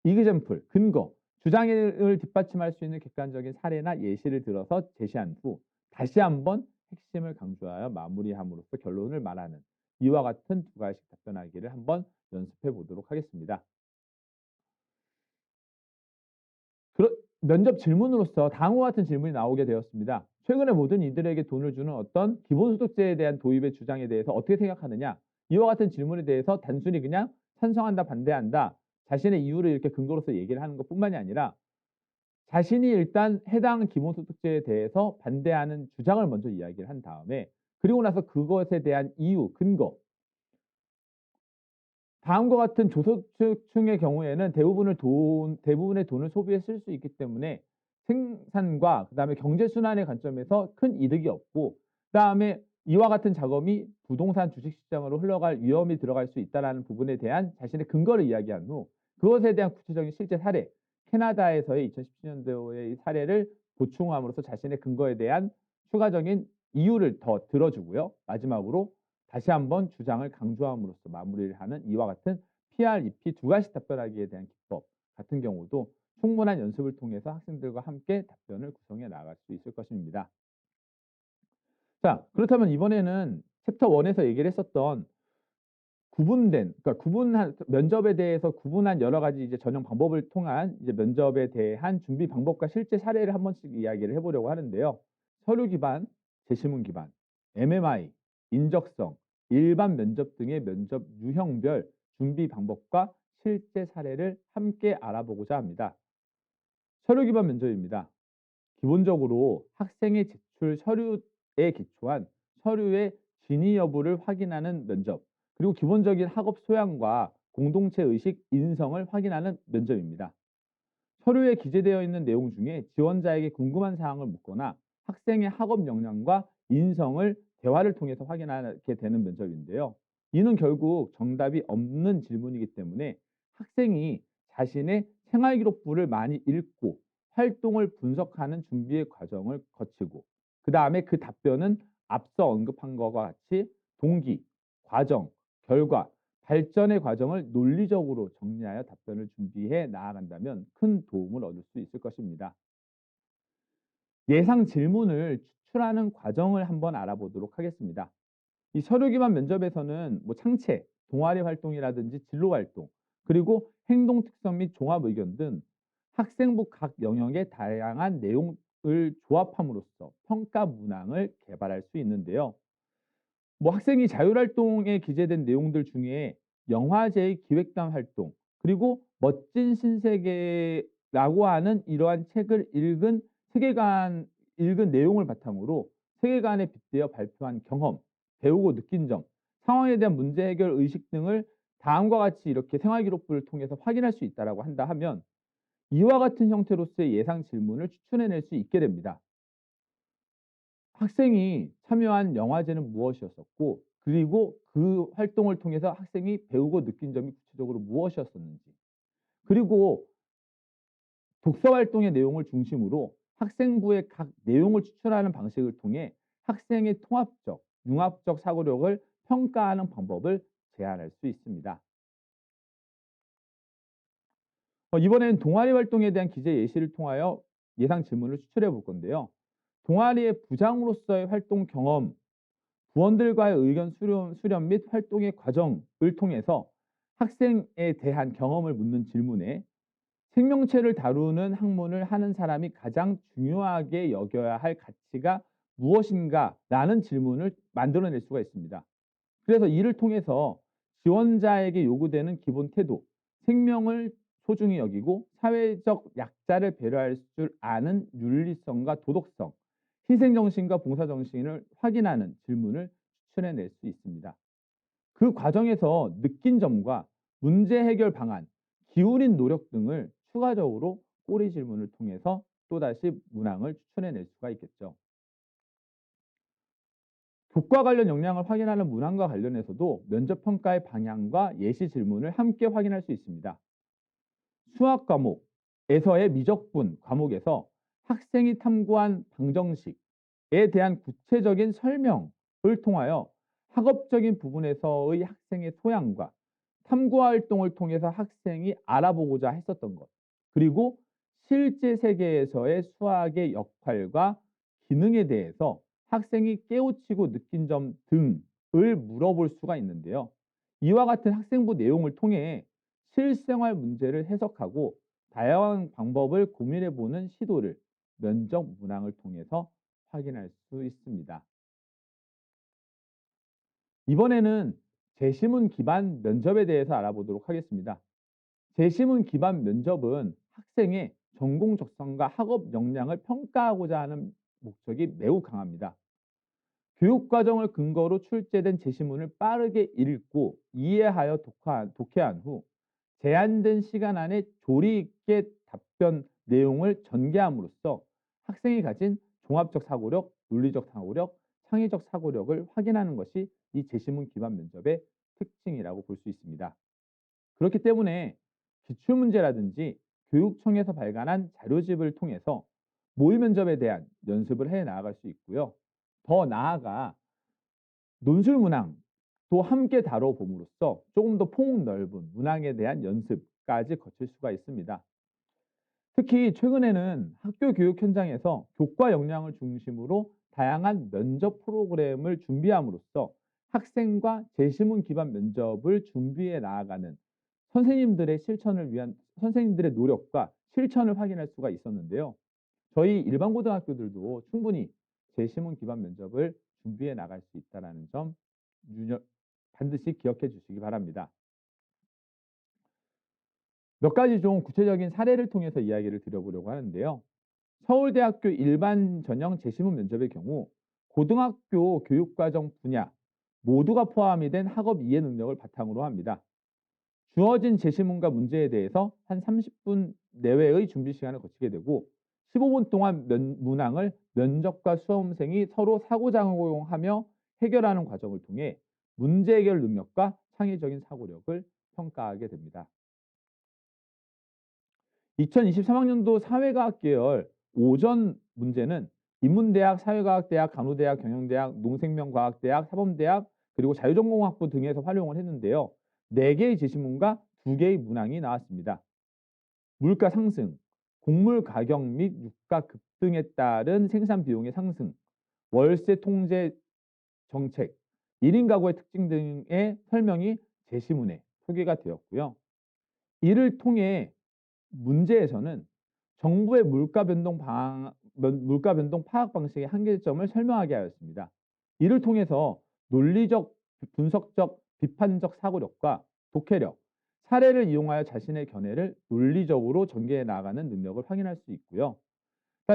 example, 근거, 주장을 뒷받침할 수 있는 객관적인 사례나 예시를 들어서 제시한 후 다시 한번 핵심을 강조하여 마무리함으로써 결론을 말하는 이와 같은 두 가지씩 답변하기를 한번 연습해 보도록 하겠습니다. 면접 질문으로서 다음과 같은 질문이 나오게 되었습니다. 최근에 모든 이들에게 돈을 주는 어떤 기본소득제에 대한 도입의 주장에 대해서 어떻게 생각하느냐? 이와 같은 질문에 대해서 단순히 그냥 찬성한다, 반대한다, 자신의 이유를 이렇게 근거로서 얘기를 하는 것뿐만이 아니라 자신이 일단 해당 기본소득제에 대해서 반대하는 주장을 먼저 이야기를 한 다음에 그리고 나서 그것에 대한 이유, 근거, 다음과 같은 저소득층의 경우에는 대부분의 돈을 소비에 쓸 수 있기 때문에 생산과 그다음에 경제 순환의 관점에서 큰 이득이 없고 그다음에 이와 같은 작업이 부동산 주식 시장으로 흘러갈 위험이 들어갈 수 있다라는 부분에 대한 자신의 근거를 이야기한 후 그것에 대한 구체적인 실제 사례, 캐나다에서의 2017년도의 사례를 보충함으로써 자신의 근거에 대한 추가적인 이유를 더 들어주고요. 마지막으로 다시 한번 주장을 강조함으로써 마무리를 하는 이와 같은 PREP 두 가지 답변하기에 대한 기법 같은 경우도 충분한 연습을 통해서 학생들과 함께 답변을 구성해 나갈 수 있을 것입니다. 자, 그렇다면 이번에는 챕터 1에서 얘기를 했었던 구분된, 그러니까 구분한 면접에 대해서 구분한 여러 가지 이제 전형 방법을 통한 이제 면접에 대한 준비 방법과 실제 사례를 한 번씩 이야기를 해보려고 하는데요. 서류 기반, 제시문 기반, MMI, 인적성, 일반 면접 등의 면접 유형별 준비 방법과 실제 사례를 함께 알아보고자 합니다. 서류 기반 면접입니다. 기본적으로 학생의 제출 서류에 기초한 서류의 진위 여부를 확인하는 면접, 그리고 기본적인 학업 소양과 공동체 의식 인성을 확인하는 면접입니다. 서류에 기재되어 있는 내용 중에 지원자에게 궁금한 사항을 묻거나 학생의 학업 역량과 인성을 대화를 통해서 확인하게 되는 면접인데요. 이는 결국 정답이 없는 질문이기 때문에 학생이 자신의 생활기록부를 많이 읽고 활동을 분석하는 준비의 과정을 거치고, 그 다음에 그 답변은 앞서 언급한 것과 같이 동기, 과정, 결과, 발전의 과정을 논리적으로 정리하여 답변을 준비해 나아간다면 큰 도움을 얻을 수 있을 것입니다. 예상 질문을 추출하는 과정을 한번 알아보도록 하겠습니다. 이 서류 기반 면접에서는 창체, 동아리 활동이라든지 진로 활동, 그리고 행동 특성 및 종합 의견 등 학생부 각 영역의 다양한 내용을 조합함으로써 평가 문항을 개발할 수 있는데요. 학생이 자율활동에 기재된 내용들 중에 영화제의 기획단 활동, 그리고 멋진 신세계라고 하는 이러한 책을 읽은 내용을 바탕으로 세계관에 빗대어 발표한 경험, 배우고 느낀 점, 상황에 대한 문제 해결 의식 등을 다음과 같이 이렇게 생활 기록부를 통해서 확인할 수 있다라고 한다 하면 이와 같은 형태로서의 예상 질문을 추천해낼 수 있게 됩니다. 학생이 참여한 영화제는 무엇이었었고, 그리고 그 활동을 통해서 학생이 배우고 느낀 점이 구체적으로 무엇이었었는지, 그리고 독서 활동의 내용을 중심으로 학생부의 각 내용을 추출하는 방식을 통해 학생의 통합적, 융합적 사고력을 평가하는 방법을 제안할 수 있습니다. 이번에는 동아리 활동에 대한 기재 예시를 통하여 예상 질문을 추출해 볼 건데요. 동아리의 부장으로서의 활동 경험, 부원들과의 의견 수렴 및 활동의 과정을 통해서 학생에 대한 경험을 묻는 질문에 생명체를 다루는 학문을 하는 사람이 가장 중요하게 여겨야 할 가치가 무엇인가라는 질문을 만들어낼 수가 있습니다. 그래서 이를 통해서 지원자에게 요구되는 기본 태도, 생명을 소중히 여기고 사회적 약자를 배려할 줄 아는 윤리성과 도덕성, 희생정신과 봉사정신을 확인하는 질문을 추천해낼 수 있습니다. 그 과정에서 느낀 점과 문제 해결 방안, 기울인 노력 등을 추가적으로 꼬리 질문을 통해서 또다시 문항을 추천해낼 수가 있겠죠. 교과 관련 역량을 확인하는 문항과 관련해서도 면접 평가의 방향과 예시 질문을 함께 확인할 수 있습니다. 수학 과목에서의 미적분 과목에서 학생이 탐구한 방정식에 대한 구체적인 설명을 통하여 학업적인 부분에서의 학생의 소양과 탐구 활동을 통해서 학생이 알아보고자 했었던 것, 그리고 실제 세계에서의 수학의 역할과 기능에 대해서 학생이 깨우치고 느낀 점 등을 물어볼 수가 있는데요. 이와 같은 학생부 내용을 통해 실생활 문제를 해석하고 다양한 방법을 고민해 보는 시도를 면접 문항을 통해서 확인할 수 있습니다. 이번에는 제시문 기반 면접에 대해서 알아보도록 하겠습니다. 제시문 기반 면접은 학생의 전공 적성과 학업 역량을 평가하고자 하는 목적이 매우 강합니다. 교육 과정을 근거로 출제된 제시문을 빠르게 읽고 이해하여 독해한 후 제한된 시간 안에 조리 있게 답변 내용을 전개함으로써 학생이 가진 종합적 사고력, 논리적 사고력, 창의적 사고력을 확인하는 것이 이 제시문 기반 면접의 특징이라고 볼 수 있습니다. 그렇기 때문에 기출문제라든지 교육청에서 발간한 자료집을 통해서 모의 면접에 대한 연습을 해 나아갈 수 있고요. 더 나아가 논술 문항도 함께 다뤄봄으로써 조금 더 폭넓은 문항에 대한 연습까지 거칠 수가 있습니다. 특히 최근에는 학교 교육 현장에서 교과 역량을 중심으로 다양한 면접 프로그램을 준비함으로써 학생과 제시문 기반 면접을 준비해 나아가는 선생님들의 노력과 실천을 확인할 수가 있었는데요. 저희 일반 고등학교들도 충분히 제시문 기반 면접을 준비해 나갈 수 있다는 점 반드시 기억해 주시기 바랍니다. 몇 가지 좀 구체적인 사례를 통해서 이야기를 드려보려고 하는데요. 서울대학교 일반 전형 재시문 면접의 경우 고등학교 교육과정 분야 모두가 포함이 된 학업 이해 능력을 바탕으로 합니다. 주어진 제시문과 문제에 대해서 한 30분 내외의 준비 시간을 거치게 되고 15분 동안 문항을 면접과 수험생이 서로 상호작용하며 해결하는 과정을 통해 문제 해결 능력과 창의적인 사고력을 평가하게 됩니다. 2023학년도 사회과학 계열 오전 문제는 인문대학, 사회과학대학, 간호대학, 경영대학, 농생명과학대학, 사범대학 그리고 자유전공학부 등에서 활용을 했는데요. 4개의 제시문과 2개의 문항이 나왔습니다. 물가 상승, 곡물 가격 및 유가 급등에 따른 생산 비용의 상승, 월세 통제 정책, 1인 가구의 특징 등의 설명이 제시문에 소개가 되었고요. 이를 통해 문제에서는 정부의 물가 변동 파악 방식의 한계점을 설명하게 하였습니다. 이를 통해서 논리적, 분석적, 비판적 사고력과 독해력, 사례를 이용하여 자신의 견해를 논리적으로 전개해 나가는 능력을 확인할 수 있고요.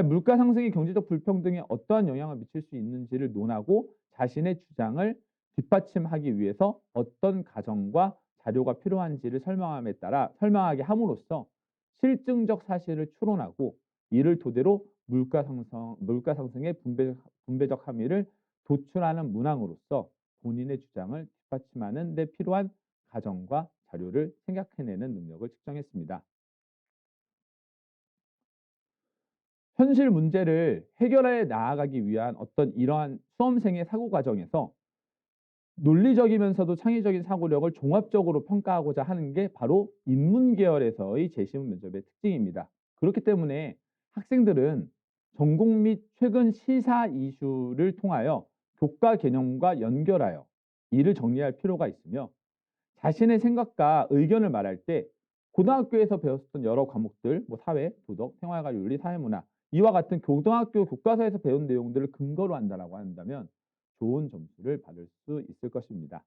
물가 상승이 경제적 불평등에 어떠한 영향을 미칠 수 있는지를 논하고 자신의 주장을 뒷받침하기 위해서 어떤 가정과 자료가 필요한지를 설명하게 함으로써 실증적 사실을 추론하고 이를 토대로 물가 상승의 분배적 함의를 도출하는 문항으로서 본인의 주장을 뒷받침하는 데 필요한 가정과 자료를 생각해내는 능력을 측정했습니다. 현실 문제를 해결해 나아가기 위한 어떤 이러한 수험생의 사고 과정에서 논리적이면서도 창의적인 사고력을 종합적으로 평가하고자 하는 게 바로 인문 계열에서의 제시문 면접의 특징입니다. 그렇기 때문에 학생들은 전공 및 최근 시사 이슈를 통하여 교과 개념과 연결하여 이를 정리할 필요가 있으며 자신의 생각과 의견을 말할 때 고등학교에서 배웠던 여러 과목들, 뭐 사회, 도덕, 생활과 윤리, 사회문화 이와 같은 고등학교 교과서에서 배운 내용들을 근거로 한다라고 한다면 좋은 점수를 받을 수 있을 것입니다.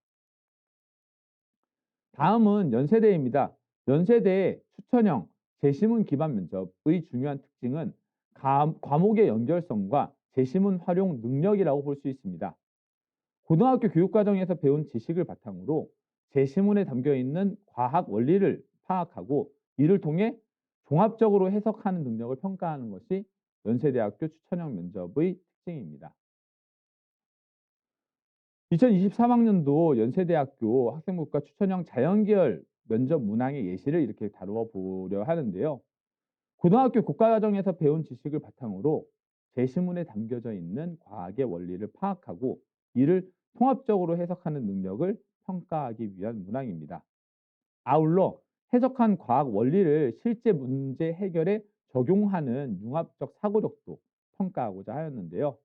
다음은 연세대입니다. 연세대 추천형 제시문 기반 면접의 중요한 특징은 과목의 연결성과 제시문 활용 능력이라고 볼 수 있습니다. 고등학교 교육과정에서 배운 지식을 바탕으로 제시문에 담겨 있는 과학 원리를 파악하고 이를 통해 종합적으로 해석하는 능력을 평가하는 것이 연세대학교 추천형 면접의 특징입니다. 2023학년도 연세대학교 학생부과 추천형 자연계열 면접 문항의 예시를 이렇게 다루어 보려 하는데요. 고등학교 교과과정에서 배운 지식을 바탕으로 제시문에 담겨져 있는 과학의 원리를 파악하고 이를 통합적으로 해석하는 능력을 평가하기 위한 문항입니다. 아울러 해석한 과학 원리를 실제 문제 해결에 적용하는 융합적 사고력도 평가하고자 하였는데요.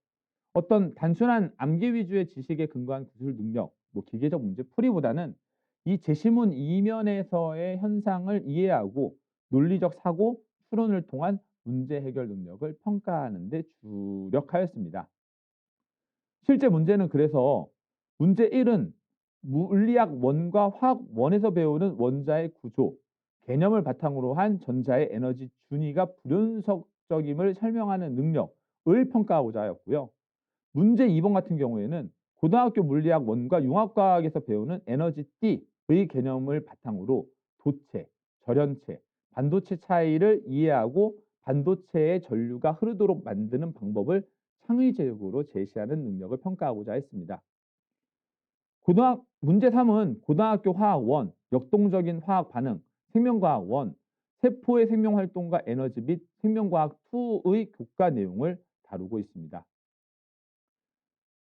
어떤 단순한 암기 위주의 지식에 근거한 기술 능력, 뭐 기계적 문제 풀이보다는 이 제시문 이면에서의 현상을 이해하고 논리적 사고, 추론을 통한 문제 해결 능력을 평가하는 데 주력하였습니다. 실제 문제는 그래서 문제 1은 물리학 원과 화학 원에서 배우는 원자의 구조, 개념을 바탕으로 한 전자의 에너지 준위가 불연속적임을 설명하는 능력을 평가하고자 하였고요. 문제 2번 같은 경우에는 고등학교 물리학 원과 융합과학에서 배우는 에너지 D의 개념을 바탕으로 도체, 절연체, 반도체 차이를 이해하고 반도체의 전류가 흐르도록 만드는 방법을 창의적으로 제시하는 능력을 평가하고자 했습니다. 문제 3은 고등학교 화학 원, 역동적인 화학 반응, 생명과학 원, 세포의 생명활동과 에너지 및 생명과학 2의 교과 내용을 다루고 있습니다.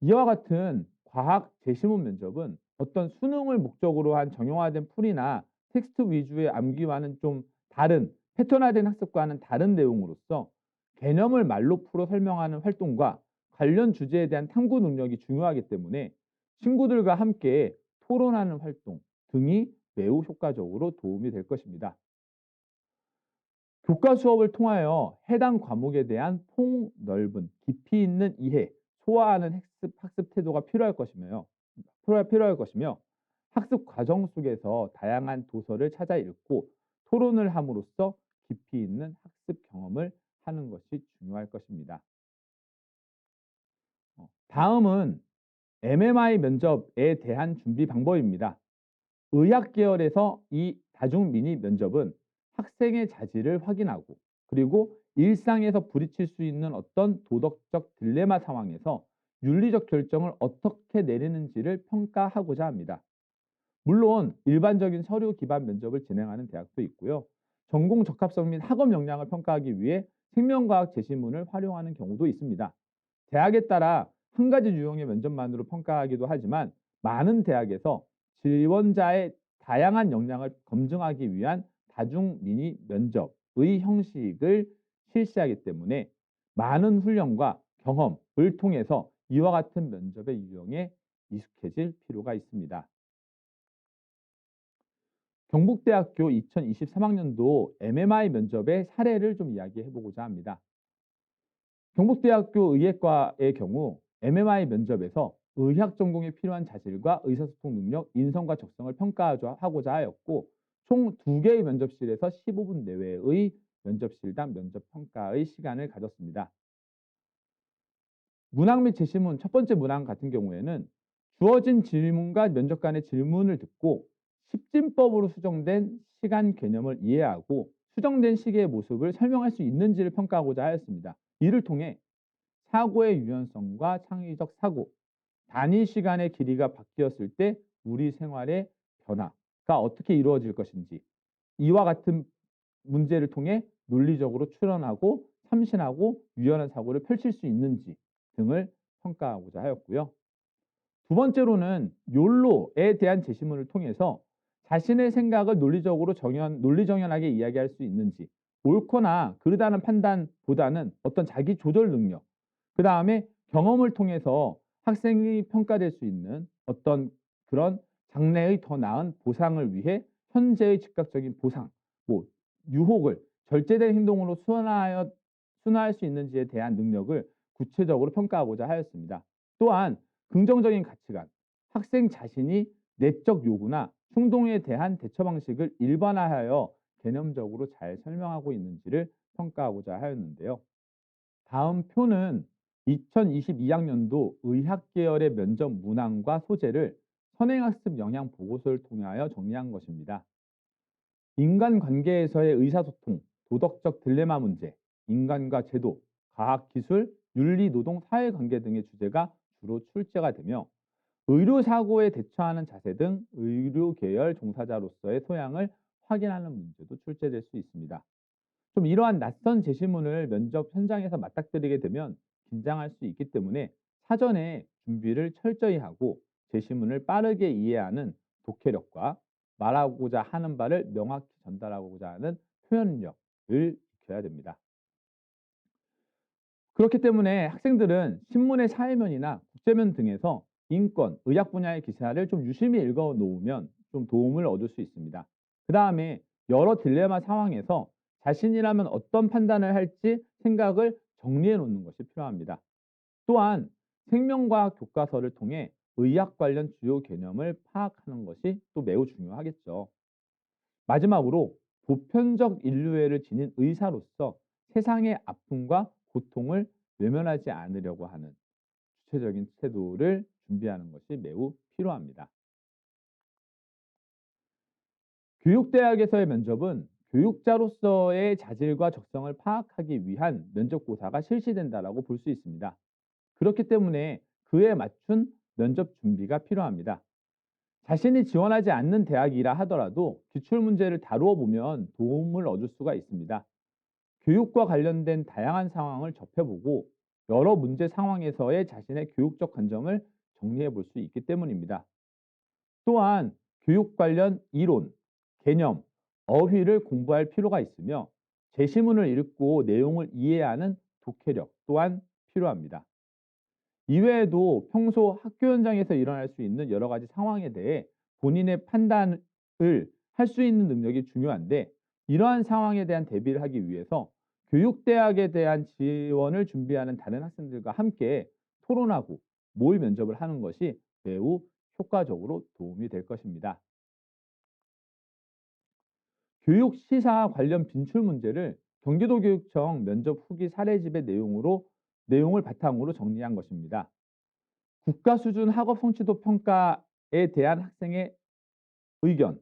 이와 같은 과학 제시문 면접은 어떤 수능을 목적으로 한 정형화된 풀이나 텍스트 위주의 암기와는 좀 다른 패턴화된 학습과는 다른 내용으로서 개념을 말로 풀어 설명하는 활동과 관련 주제에 대한 탐구 능력이 중요하기 때문에 친구들과 함께 토론하는 활동 등이 매우 효과적으로 도움이 될 것입니다. 교과 수업을 통하여 해당 과목에 대한 폭넓은 깊이 있는 이해, 소화하는 학습 태도가 필요할 것이며 학습 과정 속에서 다양한 도서를 찾아 읽고 토론을 함으로써 깊이 있는 학습 경험을 하는 것이 중요할 것입니다. 다음은 MMI 면접에 대한 준비 방법입니다. 의학 계열에서 이 다중 미니 면접은 학생의 자질을 확인하고 그리고 일상에서 부딪힐 수 있는 어떤 도덕적 딜레마 상황에서 윤리적 결정을 어떻게 내리는지를 평가하고자 합니다. 물론 일반적인 서류 기반 면접을 진행하는 대학도 있고요. 전공 적합성 및 학업 역량을 평가하기 위해 생명과학 제시문을 활용하는 경우도 있습니다. 대학에 따라 한 가지 유형의 면접만으로 평가하기도 하지만 많은 대학에서 지원자의 다양한 역량을 검증하기 위한 다중 미니 면접의 형식을 실시하기 때문에 많은 훈련과 경험을 통해서 이와 같은 면접의 유형에 익숙해질 필요가 있습니다. 경북대학교 2023학년도 MMI 면접의 사례를 좀 이야기해 보고자 합니다. 경북대학교 의예과의 경우 MMI 면접에서 의학 전공에 필요한 자질과 의사소통 능력, 인성과 적성을 평가하고자 하였고 총 2개의 면접실에서 15분 내외의 면접실당 면접 평가의 시간을 가졌습니다. 문항 및 제시문 첫 번째 문항 같은 경우에는 주어진 질문과 면접관의 질문을 듣고 십진법으로 수정된 시간 개념을 이해하고 수정된 시계의 모습을 설명할 수 있는지를 평가하고자 하였습니다. 이를 통해 사고의 유연성과 창의적 사고, 단위 시간의 길이가 바뀌었을 때 우리 생활의 변화가 어떻게 이루어질 것인지 이와 같은 문제를 통해 논리적으로 추론하고 참신하고 유연한 사고를 펼칠 수 있는지 등을 평가하고자 하였고요. 두 번째로는 욜로에 대한 제시문을 통해서 자신의 생각을 논리정연하게 이야기할 수 있는지 옳거나 그르다는 판단보다는 어떤 자기 조절 능력 그 다음에 경험을 통해서 학생이 평가될 수 있는 어떤 그런 장래의 더 나은 보상을 위해 현재의 즉각적인 보상, 뭐 유혹을 절제된 행동으로 순화할 수 있는지에 대한 능력을 구체적으로 평가하고자 하였습니다. 또한 긍정적인 가치관, 학생 자신이 내적 요구나 충동에 대한 대처 방식을 일반화하여 개념적으로 잘 설명하고 있는지를 평가하고자 하였는데요. 다음 표는 2022학년도 의학 계열의 면접 문항과 소재를 선행학습 영향 보고서를 통하여 정리한 것입니다. 인간관계에서의 의사소통, 도덕적 딜레마 문제, 인간과 제도, 과학기술, 윤리, 노동, 사회관계 등의 주제가 주로 출제가 되며 의료사고에 대처하는 자세 등 의료계열 종사자로서의 소양을 확인하는 문제도 출제될 수 있습니다. 좀 이러한 낯선 제시문을 면접 현장에서 맞닥뜨리게 되면 긴장할 수 있기 때문에 사전에 준비를 철저히 하고 제시문을 빠르게 이해하는 독해력과 말하고자 하는 바를 명확히 전달하고자 하는 표현력을 익혀야 됩니다. 그렇기 때문에 학생들은 신문의 사회면이나 국제면 등에서 인권, 의학 분야의 기사를 좀 유심히 읽어 놓으면 좀 도움을 얻을 수 있습니다. 그 다음에 여러 딜레마 상황에서 자신이라면 어떤 판단을 할지 생각을 정리해 놓는 것이 필요합니다. 또한 생명과학 교과서를 통해 의학 관련 주요 개념을 파악하는 것이 또 매우 중요하겠죠. 마지막으로 보편적 인류애를 지닌 의사로서 세상의 아픔과 고통을 외면하지 않으려고 하는 주체적인 태도를 준비하는 것이 매우 필요합니다. 교육대학에서의 면접은 교육자로서의 자질과 적성을 파악하기 위한 면접고사가 실시된다라고 볼 수 있습니다. 그렇기 때문에 그에 맞춘 면접 준비가 필요합니다. 자신이 지원하지 않는 대학이라 하더라도 기출문제를 다루어 보면 도움을 얻을 수가 있습니다. 교육과 관련된 다양한 상황을 접해보고 여러 문제 상황에서의 자신의 교육적 관점을 정리해 볼 수 있기 때문입니다. 또한 교육 관련 이론, 개념, 어휘를 공부할 필요가 있으며 제시문을 읽고 내용을 이해하는 독해력 또한 필요합니다. 이외에도 평소 학교 현장에서 일어날 수 있는 여러 가지 상황에 대해 본인의 판단을 할 수 있는 능력이 중요한데 이러한 상황에 대한 대비를 하기 위해서 교육대학에 대한 지원을 준비하는 다른 학생들과 함께 토론하고 모의 면접을 하는 것이 매우 효과적으로 도움이 될 것입니다. 교육 시사 관련 빈출 문제를 경기도교육청 면접 후기 사례집의 내용을 바탕으로 정리한 것입니다. 국가 수준 학업 성취도 평가에 대한 학생의 의견,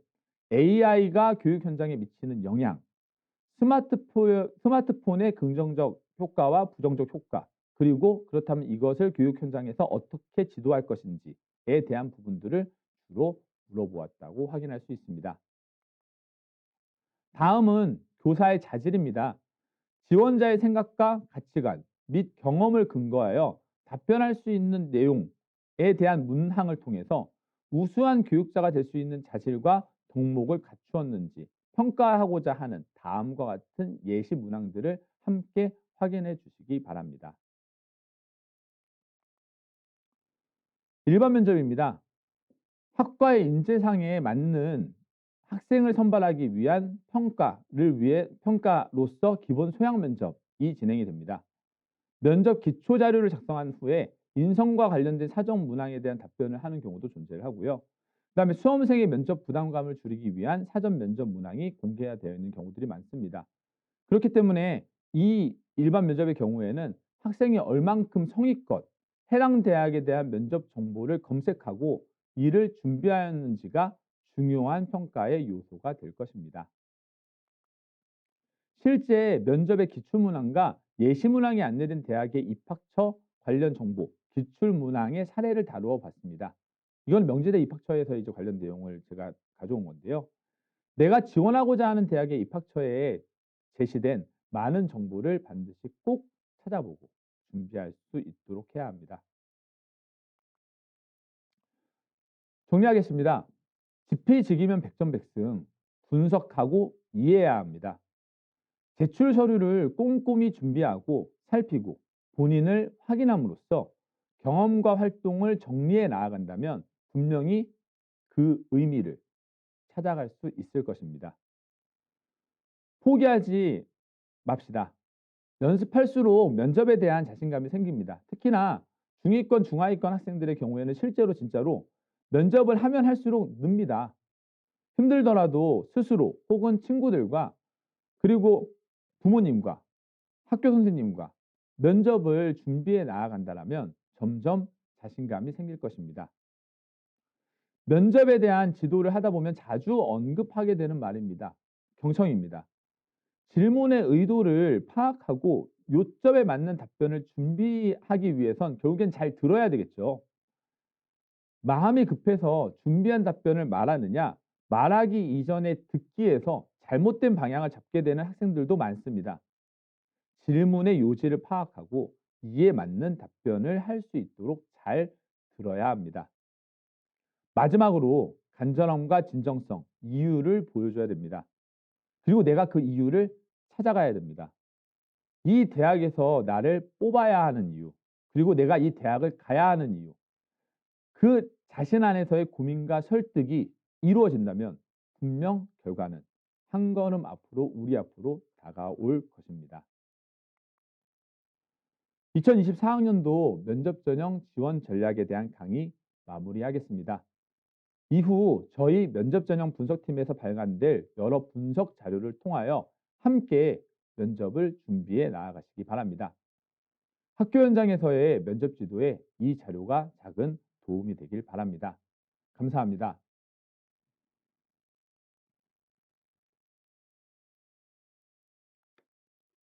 AI가 교육 현장에 미치는 영향, 스마트폰의 긍정적 효과와 부정적 효과, 그리고 그렇다면 이것을 교육 현장에서 어떻게 지도할 것인지에 대한 부분들을 주로 물어보았다고 확인할 수 있습니다. 다음은 교사의 자질입니다. 지원자의 생각과 가치관 및 경험을 근거하여 답변할 수 있는 내용에 대한 문항을 통해서 우수한 교육자가 될 수 있는 자질과 덕목을 갖추었는지 평가하고자 하는 다음과 같은 예시 문항들을 함께 확인해 주시기 바랍니다. 일반 면접입니다. 학과의 인재상에 맞는 학생을 선발하기 위한 평가로서 기본 소양 면접이 진행이 됩니다. 면접 기초 자료를 작성한 후에 인성과 관련된 사정 문항에 대한 답변을 하는 경우도 존재를 하고요. 그다음에 수험생의 면접 부담감을 줄이기 위한 사전 면접 문항이 공개되어 있는 경우들이 많습니다. 그렇기 때문에 이 일반 면접의 경우에는 학생이 얼만큼 성의껏 해당 대학에 대한 면접 정보를 검색하고 이를 준비하였는지가 중요한 평가의 요소가 될 것입니다. 실제 면접의 기출문항과 예시문항이 안내된 대학의 입학처 관련 정보, 기출문항의 사례를 다루어 봤습니다. 이건 명지대 입학처에서 이제 관련 내용을 제가 가져온 건데요. 내가 지원하고자 하는 대학의 입학처에 제시된 많은 정보를 반드시 꼭 찾아보고 준비할 수 있도록 해야 합니다. 정리하겠습니다. 지피지기면 백전백승, 분석하고 이해해야 합니다. 제출 서류를 꼼꼼히 준비하고 살피고 본인을 확인함으로써 경험과 활동을 정리해 나아간다면 분명히 그 의미를 찾아갈 수 있을 것입니다. 포기하지 맙시다. 연습할수록 면접에 대한 자신감이 생깁니다. 특히나 중위권, 중하위권 학생들의 경우에는 실제로 진짜로 면접을 하면 할수록 늡니다. 힘들더라도 스스로 혹은 친구들과 그리고 부모님과 학교 선생님과 면접을 준비해 나아간다면 점점 자신감이 생길 것입니다. 면접에 대한 지도를 하다 보면 자주 언급하게 되는 말입니다. 경청입니다. 질문의 의도를 파악하고 요점에 맞는 답변을 준비하기 위해선 결국엔 잘 들어야 되겠죠. 마음이 급해서 준비한 답변을 말하느냐, 말하기 이전에 듣기에서 잘못된 방향을 잡게 되는 학생들도 많습니다. 질문의 요지를 파악하고 이에 맞는 답변을 할 수 있도록 잘 들어야 합니다. 마지막으로 간절함과 진정성, 이유를 보여줘야 됩니다. 그리고 내가 그 이유를 찾아가야 됩니다. 이 대학에서 나를 뽑아야 하는 이유, 그리고 내가 이 대학을 가야 하는 이유, 그 자신 안에서의 고민과 설득이 이루어진다면 분명 결과는 한 걸음 앞으로 우리 앞으로 다가올 것입니다. 2024학년도 면접 전형 지원 전략에 대한 강의 마무리하겠습니다. 이후 저희 면접 전형 분석팀에서 발간될 여러 분석 자료를 통하여 함께 면접을 준비해 나아가시기 바랍니다. 학교 현장에서의 면접 지도에 이 자료가 작은 도움이 되길 바랍니다. 감사합니다.